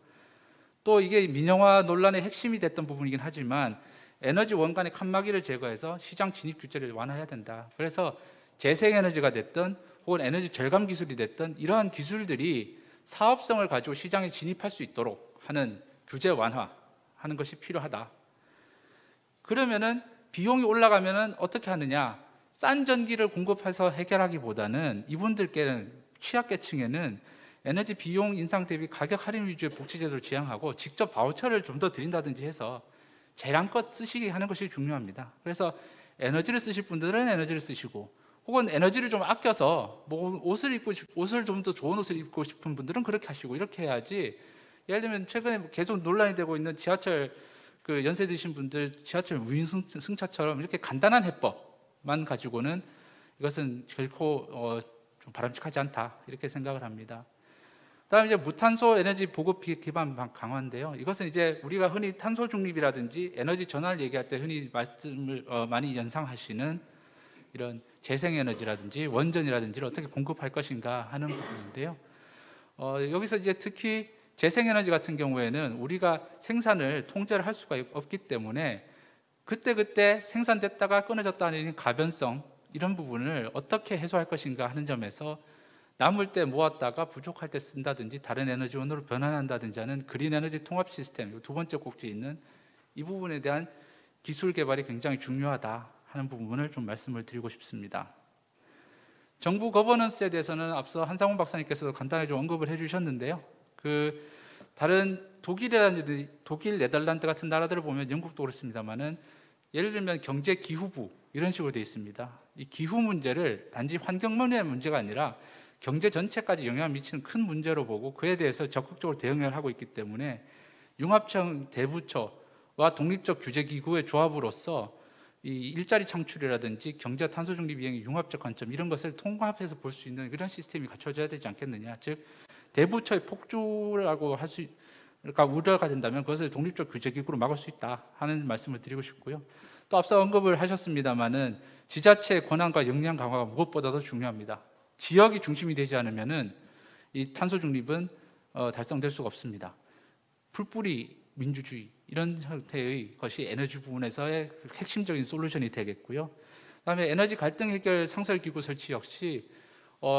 또 이게 민영화 논란의 핵심이 됐던 부분이긴 하지만 에너지 원간의 칸막이를 제거해서 시장 진입 규제를 완화해야 된다. 그래서 재생에너지가 됐든 혹은 에너지 절감 기술이 됐든 이러한 기술들이 사업성을 가지고 시장에 진입할 수 있도록 하는 규제 완화하는 것이 필요하다. 그러면은 비용이 올라가면은 어떻게 하느냐? 싼 전기를 공급해서 해결하기보다는 이분들께는 취약계층에는 에너지 비용 인상 대비 가격 할인 위주의 복지제도를 지향하고 직접 바우처를 좀 더 드린다든지 해서 재량껏 쓰시게 하는 것이 중요합니다. 그래서 에너지를 쓰실 분들은 에너지를 쓰시고 혹은 에너지를 좀 아껴서 옷을 좀 더 좋은 옷을 입고 싶은 분들은 그렇게 하시고 이렇게 해야지. 예를 들면 최근에 계속 논란이 되고 있는 지하철 그 연세 드신 분들 지하철 무인승차처럼 이렇게 간단한 해법만 가지고는 이것은 결코 좀 바람직하지 않다 이렇게 생각을 합니다. 그다음에 이제 무탄소 에너지 보급 기반 강화인데요. 이것은 이제 우리가 흔히 탄소 중립이라든지 에너지 전환을 얘기할 때 흔히 말씀을 많이 연상하시는 이런 재생에너지라든지 원전이라든지를 어떻게 공급할 것인가 하는 부분인데요. 여기서 이제 특히 재생에너지 같은 경우에는 우리가 생산을 통제를 할 수가 없기 때문에 그때 생산됐다가 끊어졌다는 가변성 이런 부분을 어떻게 해소할 것인가 하는 점에서 남을 때 모았다가 부족할 때 쓴다든지 다른 에너지원으로 변환한다든지 하는 그린 에너지 통합 시스템 두 번째 꼭지에 있는 이 부분에 대한 기술 개발이 굉장히 중요하다 하는 부분을 좀 말씀을 드리고 싶습니다. 정부 거버넌스에 대해서는 앞서 한상훈 박사님께서도 간단히 좀 언급을 해주셨는데요. 그 다른 독일이라든지 독일, 네덜란드 같은 나라들을 보면 영국도 그렇습니다만은 예를 들면 경제 기후부 이런 식으로 되어 있습니다. 이 기후 문제를 단지 환경면의 문제가 아니라 경제 전체까지 영향을 미치는 큰 문제로 보고 그에 대해서 적극적으로 대응을 하고 있기 때문에 융합청 대부처와 독립적 규제기구의 조합으로서 이 일자리 창출이라든지 경제 탄소 중립 이행의 융합적 관점 이런 것을 통합해서 볼 수 있는 그런 시스템이 갖춰져야 되지 않겠느냐. 즉 대부처의 폭주라고 할 수 그러니까 우려가 된다면 그것을 독립적 규제기구로 막을 수 있다 하는 말씀을 드리고 싶고요. 또 앞서 언급을 하셨습니다마는 지자체의 권한과 역량 강화가 무엇보다도 중요합니다. 지역이 중심이 되지 않으면은 이 탄소 중립은 달성될 수가 없습니다. 풀뿌리 민주주의 이런 형태의 것이 에너지 부분에서의 핵심적인 솔루션이 되겠고요. 그다음에 에너지 갈등 해결 상설 기구 설치 역시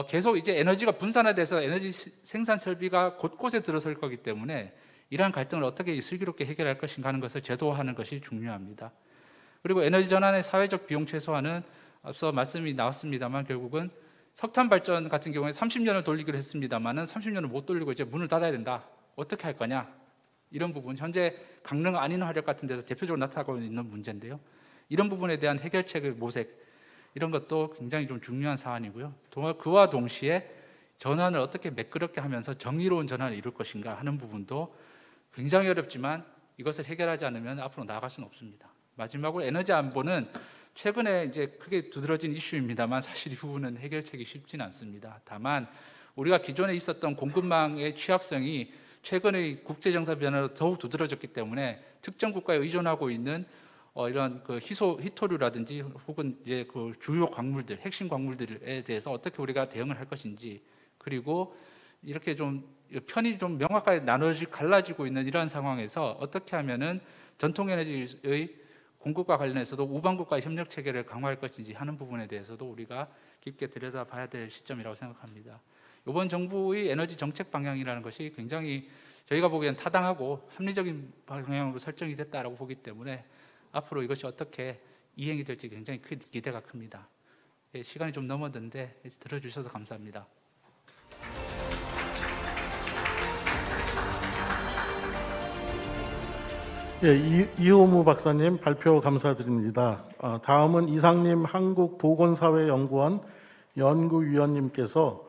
계속 이제 에너지가 분산화돼서 에너지 생산 설비가 곳곳에 들어설 거기 때문에 이러한 갈등을 어떻게 슬기롭게 해결할 것인가 하는 것을 제도화하는 것이 중요합니다. 그리고 에너지 전환의 사회적 비용 최소화는 앞서 말씀이 나왔습니다만 결국은 석탄 발전 같은 경우에 30년을 돌리기로 했습니다만은 30년을 못 돌리고 이제 문을 닫아야 된다. 어떻게 할 거냐? 이런 부분 현재 강릉 안인 화력 같은 데서 대표적으로 나타나고 있는 문제인데요. 이런 부분에 대한 해결책을 모색 이런 것도 굉장히 좀 중요한 사안이고요. 그와 동시에 전환을 어떻게 매끄럽게 하면서 정의로운 전환을 이룰 것인가 하는 부분도 굉장히 어렵지만 이것을 해결하지 않으면 앞으로 나아갈 수는 없습니다. 마지막으로 에너지 안보는 최근에 이제 크게 두드러진 이슈입니다만 사실 이 부분은 해결책이 쉽지는 않습니다. 다만 우리가 기존에 있었던 공급망의 취약성이 최근의 국제정세 변화로 더욱 두드러졌기 때문에 특정 국가에 의존하고 있는 이런 그 희토류라든지 혹은 이제 그 주요 광물들, 핵심 광물들에 대해서 어떻게 우리가 대응을 할 것인지 그리고 이렇게 좀 편이 좀 명확하게 갈라지고 있는 이러한 상황에서 어떻게 하면은 전통 에너지의 공급과 관련해서도 우방국과의 협력 체계를 강화할 것인지 하는 부분에 대해서도 우리가 깊게 들여다봐야 될 시점이라고 생각합니다. 이번 정부의 에너지 정책 방향이라는 것이 굉장히 저희가 보기엔 타당하고 합리적인 방향으로 설정이 됐다라고 보기 때문에 앞으로 이것이 어떻게 이행이 될지 굉장히 기대가 큽니다. 시간이 좀 넘었는데 들어주셔서 감사합니다. 예, 이호무 박사님 발표 감사드립니다. 다음은 이상림 한국보건사회연구원 연구위원님께서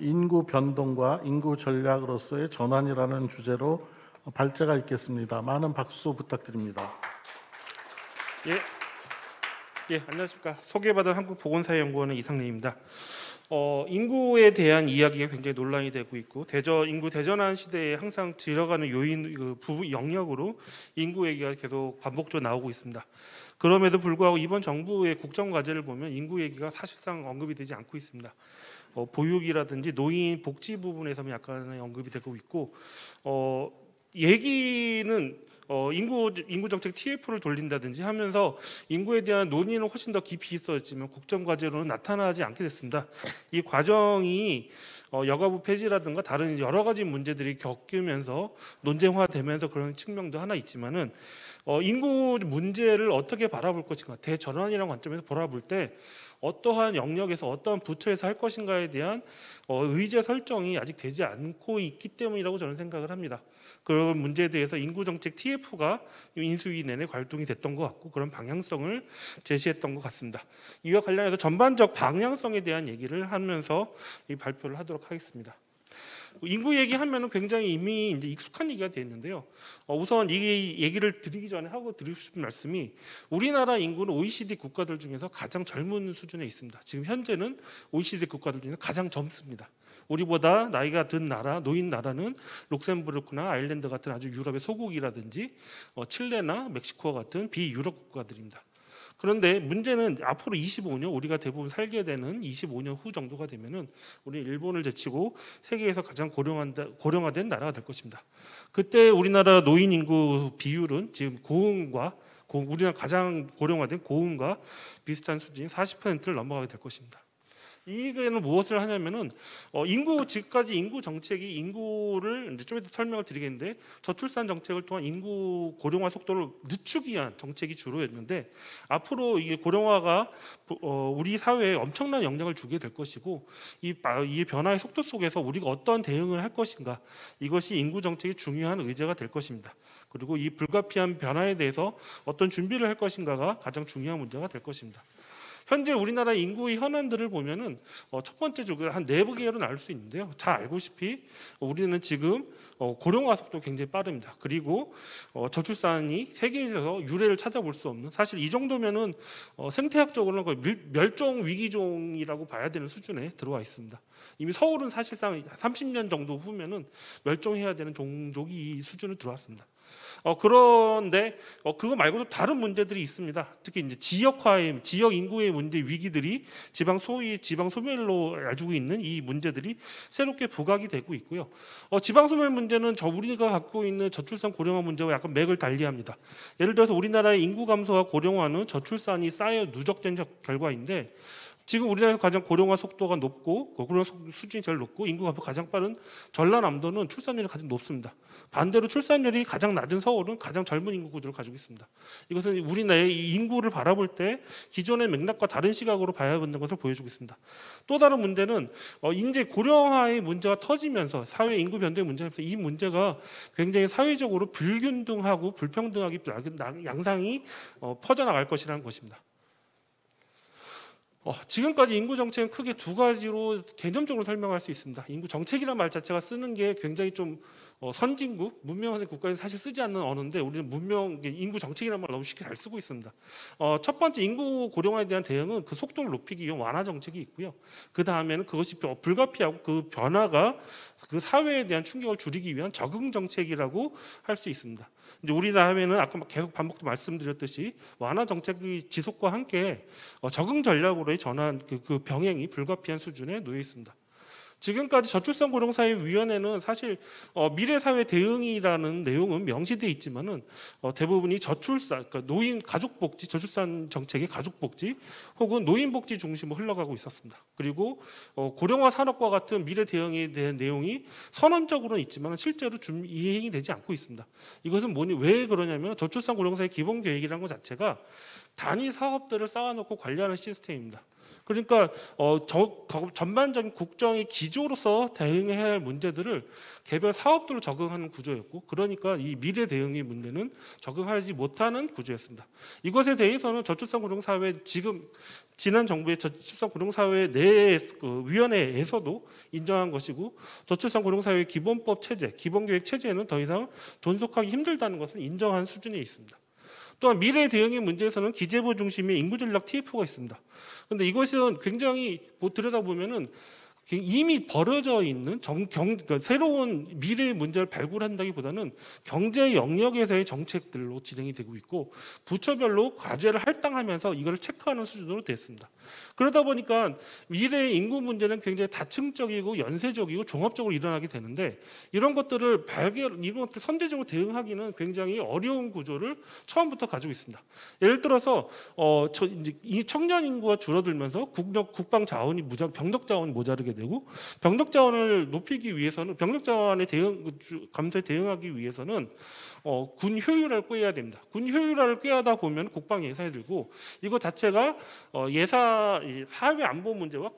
인구 변동과 인구 전략으로서의 전환이라는 주제로 발제가 있겠습니다. 많은 박수 부탁드립니다. 안녕하십니까. 소개받은 한국보건사회연구원의 이상림입니다. 인구에 대한 이야기가 굉장히 논란이 되고 있고 인구 대전환 시대에 항상 들어가는 요인 영역으로 인구 얘기가 계속 반복적으로 나오고 있습니다. 그럼에도 불구하고 이번 정부의 국정과제를 보면 인구 얘기가 사실상 언급이 되지 않고 있습니다. 보육이라든지 노인 복지 부분에서만 약간의 언급이 되고 있고 얘기는 인구 정책 TF를 돌린다든지 하면서 인구에 대한 논의는 훨씬 더 깊이 있었지만 국정과제로는 나타나지 않게 됐습니다. 이 과정이 여가부 폐지라든가 다른 여러 가지 문제들이 겪으면서 논쟁화되면서 그런 측면도 하나 있지만은 인구 문제를 어떻게 바라볼 것인가, 대전환이라는 관점에서 바라볼 때 어떠한 영역에서 어떠한 부처에서 할 것인가에 대한 의제 설정이 아직 되지 않고 있기 때문이라고 저는 생각을 합니다. 그런 문제에 대해서 인구정책 TF가 인수위 내내 발동이 됐던 것 같고 그런 방향성을 제시했던 것 같습니다. 이와 관련해서 전반적 방향성에 대한 얘기를 하면서 이 발표를 하도록 하겠습니다. 인구 얘기하면은 굉장히 이미 이제 익숙한 얘기가 되었는데요. 우선 이 얘기를 드리기 전에 하고 드리고 싶은 말씀이 우리나라 인구는 OECD 국가들 중에서 가장 젊은 수준에 있습니다. 지금 현재는 OECD 국가들 중에서 가장 젊습니다. 우리보다 나이가 든 나라, 노인 나라는 룩셈부르크나 아일랜드 같은 아주 유럽의 소국이라든지 칠레나 멕시코와 같은 비유럽 국가들입니다. 그런데 문제는 앞으로 25년 우리가 대부분 살게 되는 25년 후 정도가 되면은 우리 일본을 제치고 세계에서 가장 고령화된 나라가 될 것입니다. 그때 우리나라 노인 인구 비율은 지금 우리나라 가장 고령화된 고흥과 비슷한 수준인 40%를 넘어가게 될 것입니다. 이게는 무엇을 하냐면은 지금까지 인구 정책이 인구를 이제 좀 이따 설명을 드리겠는데 저출산 정책을 통한 인구 고령화 속도를 늦추기 위한 정책이 주로였는데 앞으로 이게 고령화가 우리 사회에 엄청난 영향을 주게 될 것이고 이 변화의 속도 속에서 우리가 어떤 대응을 할 것인가 이것이 인구 정책의 중요한 의제가 될 것입니다. 그리고 이 불가피한 변화에 대해서 어떤 준비를 할 것인가가 가장 중요한 문제가 될 것입니다. 현재 우리나라 인구의 현안들을 보면은 첫 번째 쪽을 한 4개로 나눌 수 있는데요. 잘 알고시피 우리는 지금 고령화 속도 굉장히 빠릅니다. 그리고 저출산이 세계에서 유례를 찾아볼 수 없는, 사실 이 정도면은 생태학적으로는 거의 멸종 위기종이라고 봐야 되는 수준에 들어와 있습니다. 이미 서울은 사실상 30년 정도 후면은 멸종해야 되는 종족이 이 수준으로 들어왔습니다. 그런데 그거 말고도 다른 문제들이 있습니다. 특히 이제 지역화의 지역 인구의 문제 위기들이 소위 지방 소멸로 알고 있는 이 문제들이 새롭게 부각이 되고 있고요. 지방 소멸 문제는 우리가 갖고 있는 저출산 고령화 문제와 약간 맥을 달리합니다. 예를 들어서 우리나라의 인구 감소와 고령화는 저출산이 쌓여 누적된 결과인데, 지금 우리나라에서 가장 고령화 속도가 높고 고령화 수준이 제일 높고 인구 감소가 가장 빠른 전라남도는 출산율이 가장 높습니다. 반대로 출산율이 가장 낮은 서울은 가장 젊은 인구 구조를 가지고 있습니다. 이것은 우리나라의 인구를 바라볼 때 기존의 맥락과 다른 시각으로 봐야 한다는 것을 보여주고 있습니다. 또 다른 문제는 이제 고령화의 문제가 터지면서 사회 인구 변동의 문제가 이 문제가 굉장히 사회적으로 불균등하고 불평등하게 양상이 퍼져나갈 것이라는 것입니다. 지금까지 인구 정책은 크게 2가지로 개념적으로 설명할 수 있습니다. 인구 정책이라는 말 자체가 쓰는 게 굉장히 좀 선진국, 문명한 국가에서 사실 쓰지 않는 언어인데, 우리는 인구 정책이라는 말 너무 쉽게 잘 쓰고 있습니다. 첫 번째 인구 고령화에 대한 대응은 그 속도를 높이기 위한 완화 정책이 있고요. 그 다음에는 그것이 불가피하고 그 변화가 그 사회에 대한 충격을 줄이기 위한 적응 정책이라고 할 수 있습니다. 이제 우리나라에는 아까 계속 반복도 말씀드렸듯이 완화 정책의 지속과 함께 적응 전략으로의 전환 그 병행이 불가피한 수준에 놓여 있습니다. 지금까지 저출산 고령 사회 위원회는 사실 미래 사회 대응이라는 내용은 명시되어 있지만은 대부분이 저출산, 그러니까 노인 가족 복지, 저출산 정책의 가족 복지 혹은 노인 복지 중심으로 흘러가고 있었습니다. 그리고 고령화 산업과 같은 미래 대응에 대한 내용이 선언적으로는 있지만 실제로 이행이 되지 않고 있습니다. 이것은 왜 그러냐면 저출산 고령 사회 기본 계획이라는 것 자체가 단위 사업들을 쌓아놓고 관리하는 시스템입니다. 그러니까 전반적인 국정의 기조로서 대응해야 할 문제들을 개별 사업들로 적응하는 구조였고, 그러니까 이 미래 대응의 문제는 적응하지 못하는 구조였습니다. 이것에 대해서는 저출산 고령사회 지난 정부의 저출산 고령사회 내 위원회에서도 인정한 것이고, 저출산 고령사회 기본법 체제, 기본계획 체제는 더 이상 존속하기 힘들다는 것을 인정한 수준에 있습니다. 또한 미래 대응의 문제에서는 기재부 중심의 인구전략 TF가 있습니다. 그런데 이것은 굉장히 들여다보면은 이미 벌어져 있는 그러니까 새로운 미래의 문제를 발굴한다기보다는 경제 영역에서의 정책들로 진행이 되고 있고, 부처별로 과제를 할당하면서 이걸 체크하는 수준으로 됐습니다. 그러다 보니까 미래의 인구 문제는 굉장히 다층적이고 연쇄적이고 종합적으로 일어나게 되는데, 이런 것들 선제적으로 대응하기는 굉장히 어려운 구조를 처음부터 가지고 있습니다. 예를 들어서 이 청년 인구가 줄어들면서 국방 자원이 병력 자원이 모자르게 되고, 병력 자원을 높이기 위해서는 병력 자원의 감소에 대응하기 위해서는 군 효율화를 꾀해야 됩니다. 군 효율화를 꾀하다 보면 국방 예산이 들고, 이거 자체가 사회 안보 문제와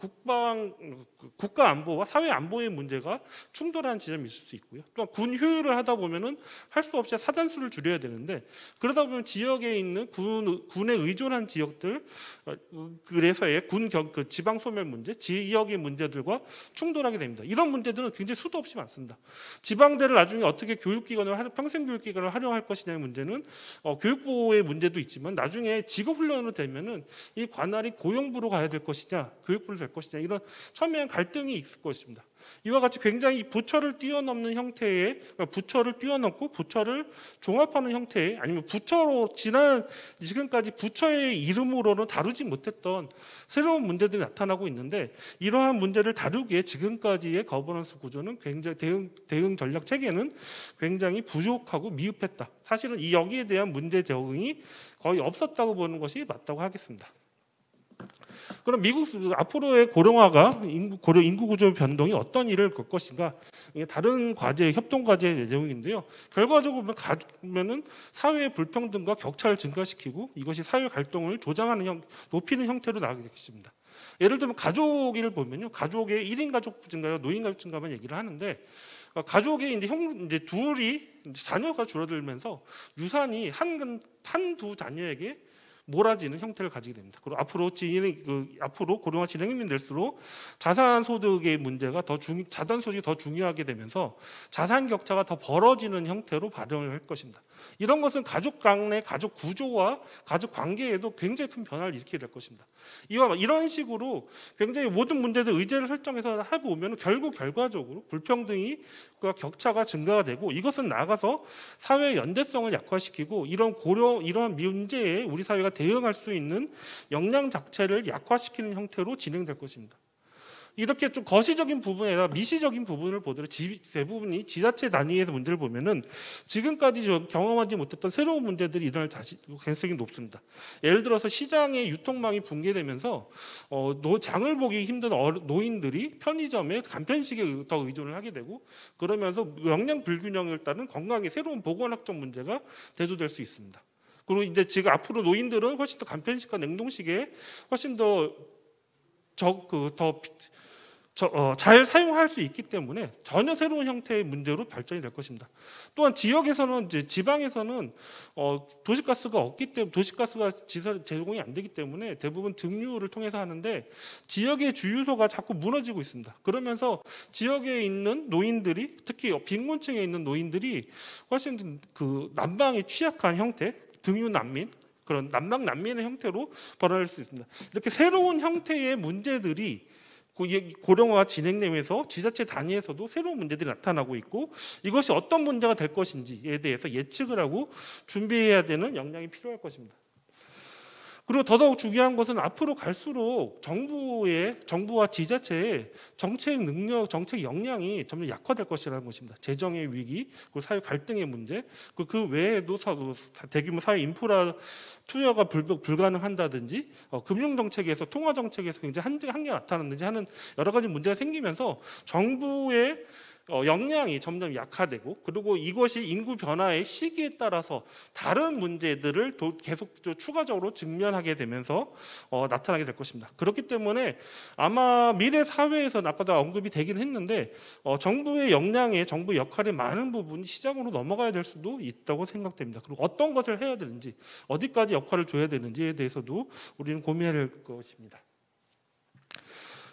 국가 안보와 사회 안보의 문제가 충돌하는 지점이 있을 수 있고요. 또한 군 효율을 하다 보면은 할 수 없이 사단수를 줄여야 되는데, 그러다 보면 지역에 있는 군에 의존한 지역들, 그래서의 지방 소멸 문제, 지역의 문제들과 충돌하게 됩니다. 이런 문제들은 굉장히 수도 없이 많습니다. 지방대를 나중에 어떻게 평생교육기관을 활용할 것이냐의 문제는 교육부의 문제도 있지만, 나중에 직업훈련으로 되면은 이 관할이 고용부로 가야 될 것이냐 교육부로 될 것이냐, 이런 첨예한 갈등이 있을 것입니다. 이와 같이 굉장히 부처를 뛰어넘는 형태의, 부처를 뛰어넘고 부처를 종합하는 형태의, 아니면 지금까지 부처의 이름으로는 다루지 못했던 새로운 문제들이 나타나고 있는데, 이러한 문제를 다루기에 지금까지의 거버넌스 구조는 굉장히 대응 전략 체계는 굉장히 부족하고 미흡했다. 사실은 여기에 대한 문제 대응이 거의 없었다고 보는 것이 맞다고 하겠습니다. 그럼 미국 앞으로의 고령화가 인구 구조 변동이 어떤 일을 겪을 것인가? 이게 다른 과제, 협동 과제 내용인데요. 결과적으로 보면은 사회의 불평등과 격차를 증가시키고, 이것이 사회 갈등을 높이는 형태로 나가게 되겠습니다. 예를 들면 가족을 보면요, 가족의 1인 가족 증가와 노인 가족 증가만 얘기를 하는데, 가족의 이제 둘이 자녀가 줄어들면서 유산이 한두 자녀에게 몰아지는 형태를 가지게 됩니다. 그리고 앞으로 고령화 진행이 될수록 자산 소득의 문제가 자산 소득이 더 중요하게 되면서 자산 격차가 더 벌어지는 형태로 발현을 할 것입니다. 이런 것은 가족 간의 가족 구조와 가족 관계에도 굉장히 큰 변화를 일으키게 될 것입니다. 이런 식으로 굉장히 모든 문제들 의제를 설정해서 해보면 결국 결과적으로 불평등이 격차가 증가가 되고, 이것은 나아가서 사회의 연대성을 약화시키고 이러한 문제에 우리 사회가 대응할 수 있는 역량 자체를 약화시키는 형태로 진행될 것입니다. 이렇게 좀 거시적인 부분이 아니라 미시적인 부분을 보더라도 대부분이 지자체 단위에서 문제를 보면은 지금까지 경험하지 못했던 새로운 문제들이 일어날 가능성이 높습니다. 예를 들어서 시장의 유통망이 붕괴되면서 장을 보기 힘든 노인들이 편의점에 간편식에 더 의존을 하게 되고, 그러면서 영양 불균형을 따른 건강의 새로운 보건학적 문제가 대두될 수 있습니다. 그리고 이제 지금 앞으로 노인들은 훨씬 더 간편식과 냉동식에 훨씬 잘 사용할 수 있기 때문에 전혀 새로운 형태의 문제로 발전이 될 것입니다. 또한 지방에서는 도시가스가 없기 때문에, 도시가스가 제공이 안 되기 때문에 대부분 등유를 통해서 하는데, 지역의 주유소가 자꾸 무너지고 있습니다. 그러면서 지역에 있는 노인들이, 특히 빈곤층에 있는 노인들이 훨씬 난방에 취약한 형태, 등유 난민, 그런 난방 난민의 형태로 벌어질 수 있습니다. 이렇게 새로운 형태의 문제들이 고령화 진행되면서 지자체 단위에서도 새로운 문제들이 나타나고 있고, 이것이 어떤 문제가 될 것인지에 대해서 예측을 하고 준비해야 되는 역량이 필요할 것입니다. 그리고 더더욱 중요한 것은 앞으로 갈수록 정부와 지자체의 정책 능력, 정책 역량이 점점 약화될 것이라는 것입니다. 재정의 위기, 그리고 사회 갈등의 문제, 그 외에도 대규모 사회 인프라 투여가 불가능한다든지, 금융 정책에서, 통화 정책에서 굉장히 한계가 나타났는지 하는 여러 가지 문제가 생기면서 정부의 역량이 점점 약화되고, 그리고 이것이 인구 변화의 시기에 따라서 다른 문제들을 계속 추가적으로 직면하게 되면서 나타나게 될 것입니다. 그렇기 때문에 아마 미래 사회에서는 아까도 언급이 되긴 했는데, 정부의 역량의, 정부 역할의 많은 부분이 시장으로 넘어가야 될 수도 있다고 생각됩니다. 그리고 어떤 것을 해야 되는지, 어디까지 역할을 줘야 되는지에 대해서도 우리는 고민해야 할 것입니다.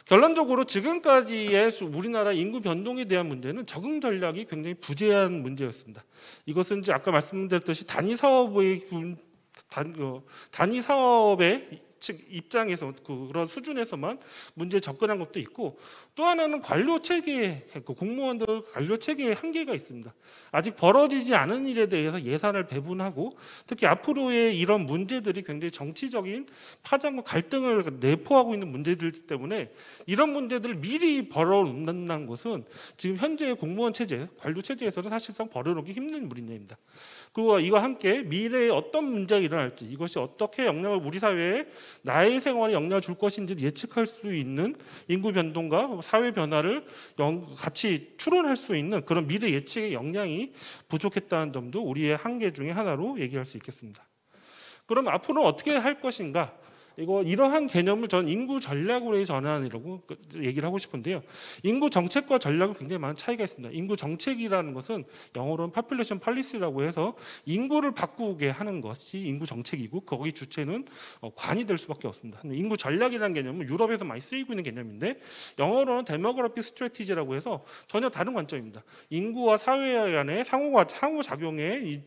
결론적으로 지금까지의 우리나라 인구 변동에 대한 문제는 적응 전략이 굉장히 부재한 문제였습니다. 이것은 이제 아까 말씀드렸듯이 단위 사업의 입장에서 그런 수준에서만 문제에 접근한 것도 있고, 또 하나는 관료 체계, 공무원들 관료 체계에 한계가 있습니다. 아직 벌어지지 않은 일에 대해서 예산을 배분하고, 특히 앞으로의 이런 문제들이 굉장히 정치적인 파장과 갈등을 내포하고 있는 문제들이기 때문에 이런 문제들을 미리 벌어놓는다는 것은 지금 현재의 공무원 체제, 관료 체제에서는 사실상 벌어놓기 힘든 문제입니다. 그리고 이와 함께 미래에 어떤 문제가 일어날지, 이것이 어떻게 우리 사회에 나의 생활에 영향을 줄 것인지를 예측할 수 있는 인구 변동과 사회 변화를 같이 추론할 수 있는 그런 미래 예측의 역량이 부족했다는 점도 우리의 한계 중에 하나로 얘기할 수 있겠습니다. 그럼 앞으로 어떻게 할 것인가? 이러한 개념을 전 인구 전략으로의 전환이라고 얘기를 하고 싶은데요. 인구 정책과 전략은 굉장히 많은 차이가 있습니다. 인구 정책이라는 것은 영어로는 population policy라고 해서 인구를 바꾸게 하는 것이 인구 정책이고, 거기 주체는 관이 될 수밖에 없습니다. 인구 전략이라는 개념은 유럽에서 많이 쓰이고 있는 개념인데, 영어로는 demographic strategy라고 해서 전혀 다른 관점입니다. 인구와 사회 간의 상호작용에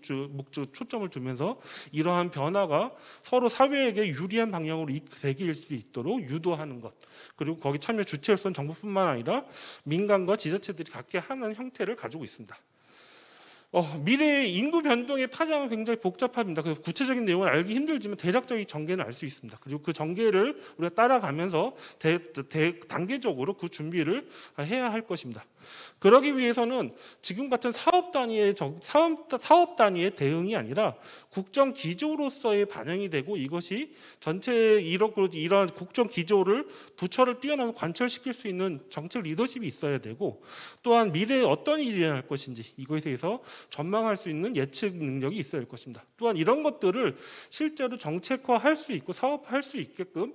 초점을 두면서 이러한 변화가 서로 사회에게 유리한 방향으로 되길 수 있도록 유도하는 것, 그리고 거기 참여 주체로서는 정부뿐만 아니라 민간과 지자체들이 갖게 하는 형태를 가지고 있습니다. 미래의 인구 변동의 파장은 굉장히 복잡합니다. 그 구체적인 내용을 알기 힘들지만 대략적인 전개는 알 수 있습니다. 그리고 그 전개를 우리가 따라가면서 단계적으로 그 준비를 해야 할 것입니다. 그러기 위해서는 지금 같은 사업 단위의 대응이 아니라 국정 기조로서의 반영이 되고, 이것이 전체 이러한 국정 기조를 부처를 뛰어넘어 관철시킬 수 있는 정책 리더십이 있어야 되고, 또한 미래에 어떤 일이 일어날 것인지 이것에 대해서 전망할 수 있는 예측 능력이 있어야 할 것입니다. 또한 이런 것들을 실제로 정책화할 수 있고 사업화할 수 있게끔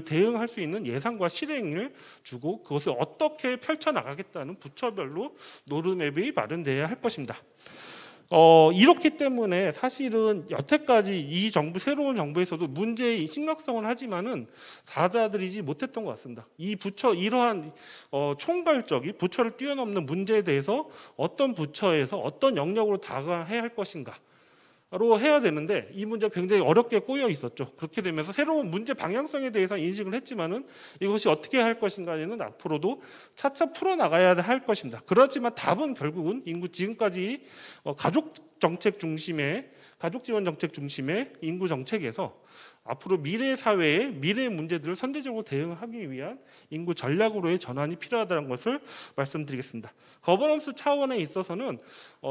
대응할 수 있는 예산과 실행을 주고, 그것을 어떻게 펼쳐나가겠다는 부처별로 노드맵이 마련돼야 할 것입니다. 이렇기 때문에 사실은 여태까지 이 정부 새로운 정부에서도 문제의 심각성을 하지만은 받아들이지 못했던 것 같습니다. 이 부처 이러한 총괄적인 부처를 뛰어넘는 문제에 대해서 어떤 부처에서 어떤 영역으로 다가가야 할 것인가. 로 해야 되는데 이 문제가 굉장히 어렵게 꼬여 있었죠. 그렇게 되면서 새로운 문제 방향성에 대해서 인식을 했지만은 이것이 어떻게 할 것인가는 앞으로도 차차 풀어 나가야 할 것입니다. 그렇지만 답은 결국은 인구 지금까지 가족 지원 정책 중심의 인구 정책에서 앞으로 미래 사회의 미래 문제들을 선제적으로 대응하기 위한 인구 전략으로의 전환이 필요하다는 것을 말씀드리겠습니다. 거버넌스 차원에 있어서는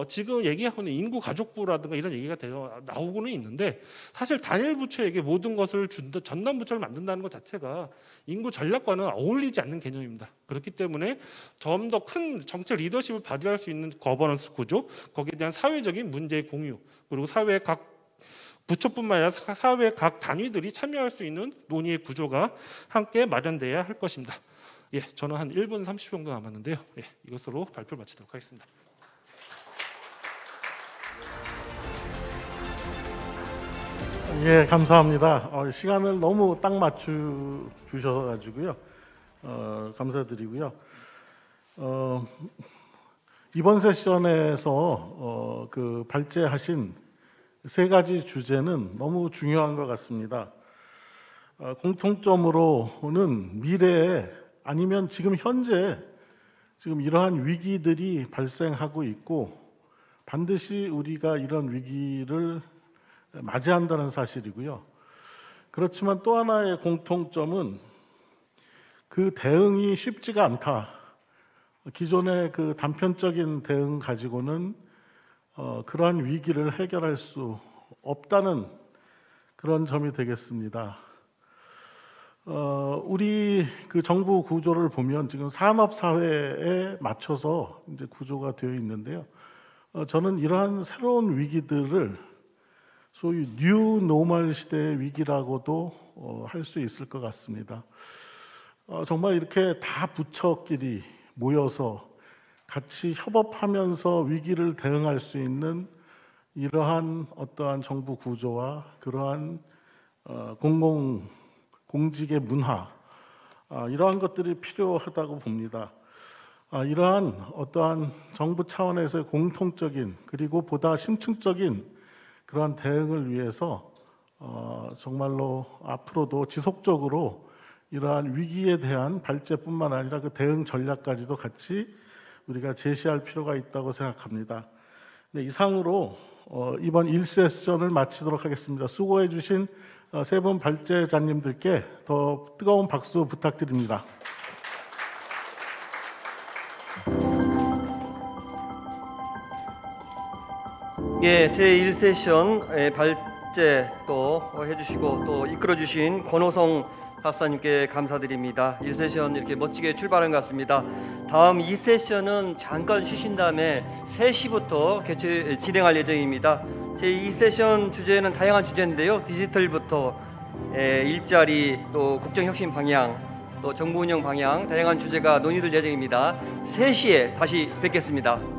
지금 얘기하고 있는 인구 가족부라든가 이런 얘기가 나오고는 있는데 사실 단일 부처에게 모든 것을 전담 부처를 만든다는 것 자체가 인구 전략과는 어울리지 않는 개념입니다. 그렇기 때문에 좀 더 큰 정책 리더십을 발휘할 수 있는 거버넌스 구조, 거기에 대한 사회적인 문제 공유, 그리고 사회 각 부처뿐만 아니라 사회 각 단위들이 참여할 수 있는 논의의 구조가 함께 마련돼야 할 것입니다. 예, 저는 한 1분 30초 정도 남았는데요. 예, 이것으로 발표를 마치도록 하겠습니다. 예, 감사합니다. 시간을 너무 딱 맞추 주셔가지고요. 감사드리고요. 이번 세션에서 그 발제하신 세 가지 주제는 너무 중요한 것 같습니다. 공통점으로는 미래에 아니면 지금 현재 지금 이러한 위기들이 발생하고 있고 반드시 우리가 이런 위기를 맞이한다는 사실이고요. 그렇지만 또 하나의 공통점은 그 대응이 쉽지가 않다. 기존의 그 단편적인 대응 가지고는 그러한 위기를 해결할 수 없다는 그런 점이 되겠습니다. 우리 그 정부 구조를 보면 지금 산업 사회에 맞춰서 이제 구조가 되어 있는데요. 저는 이러한 새로운 위기들을 소위 뉴 노멀 시대의 위기라고도 할 수 있을 것 같습니다. 정말 이렇게 다 부처끼리 모여서 같이 협업하면서 위기를 대응할 수 있는 이러한 어떠한 정부 구조와 그러한 공직의 문화, 이러한 것들이 필요하다고 봅니다. 이러한 어떠한 정부 차원에서의 공통적인 그리고 보다 심층적인 그러한 대응을 위해서 정말로 앞으로도 지속적으로 이러한 위기에 대한 발제뿐만 아니라 그 대응 전략까지도 같이 우리가 제시할 필요가 있다고 생각합니다. 네, 이상으로 이번 1세션을 마치도록 하겠습니다. 수고해 주신 세 분 발제자님들께 더 뜨거운 박수 부탁드립니다. 예, 제1세션 발제 또 해주시고 또 이끌어주신 권호성 박사님께 감사드립니다. 1세션 이렇게 멋지게 출발한 것 같습니다. 다음 2세션은 잠깐 쉬신 다음에 3시부터 진행할 예정입니다. 제2세션 주제는 다양한 주제인데요. 디지털부터 일자리, 또 국정혁신 방향, 또 정부 운영 방향, 다양한 주제가 논의될 예정입니다. 3시에 다시 뵙겠습니다.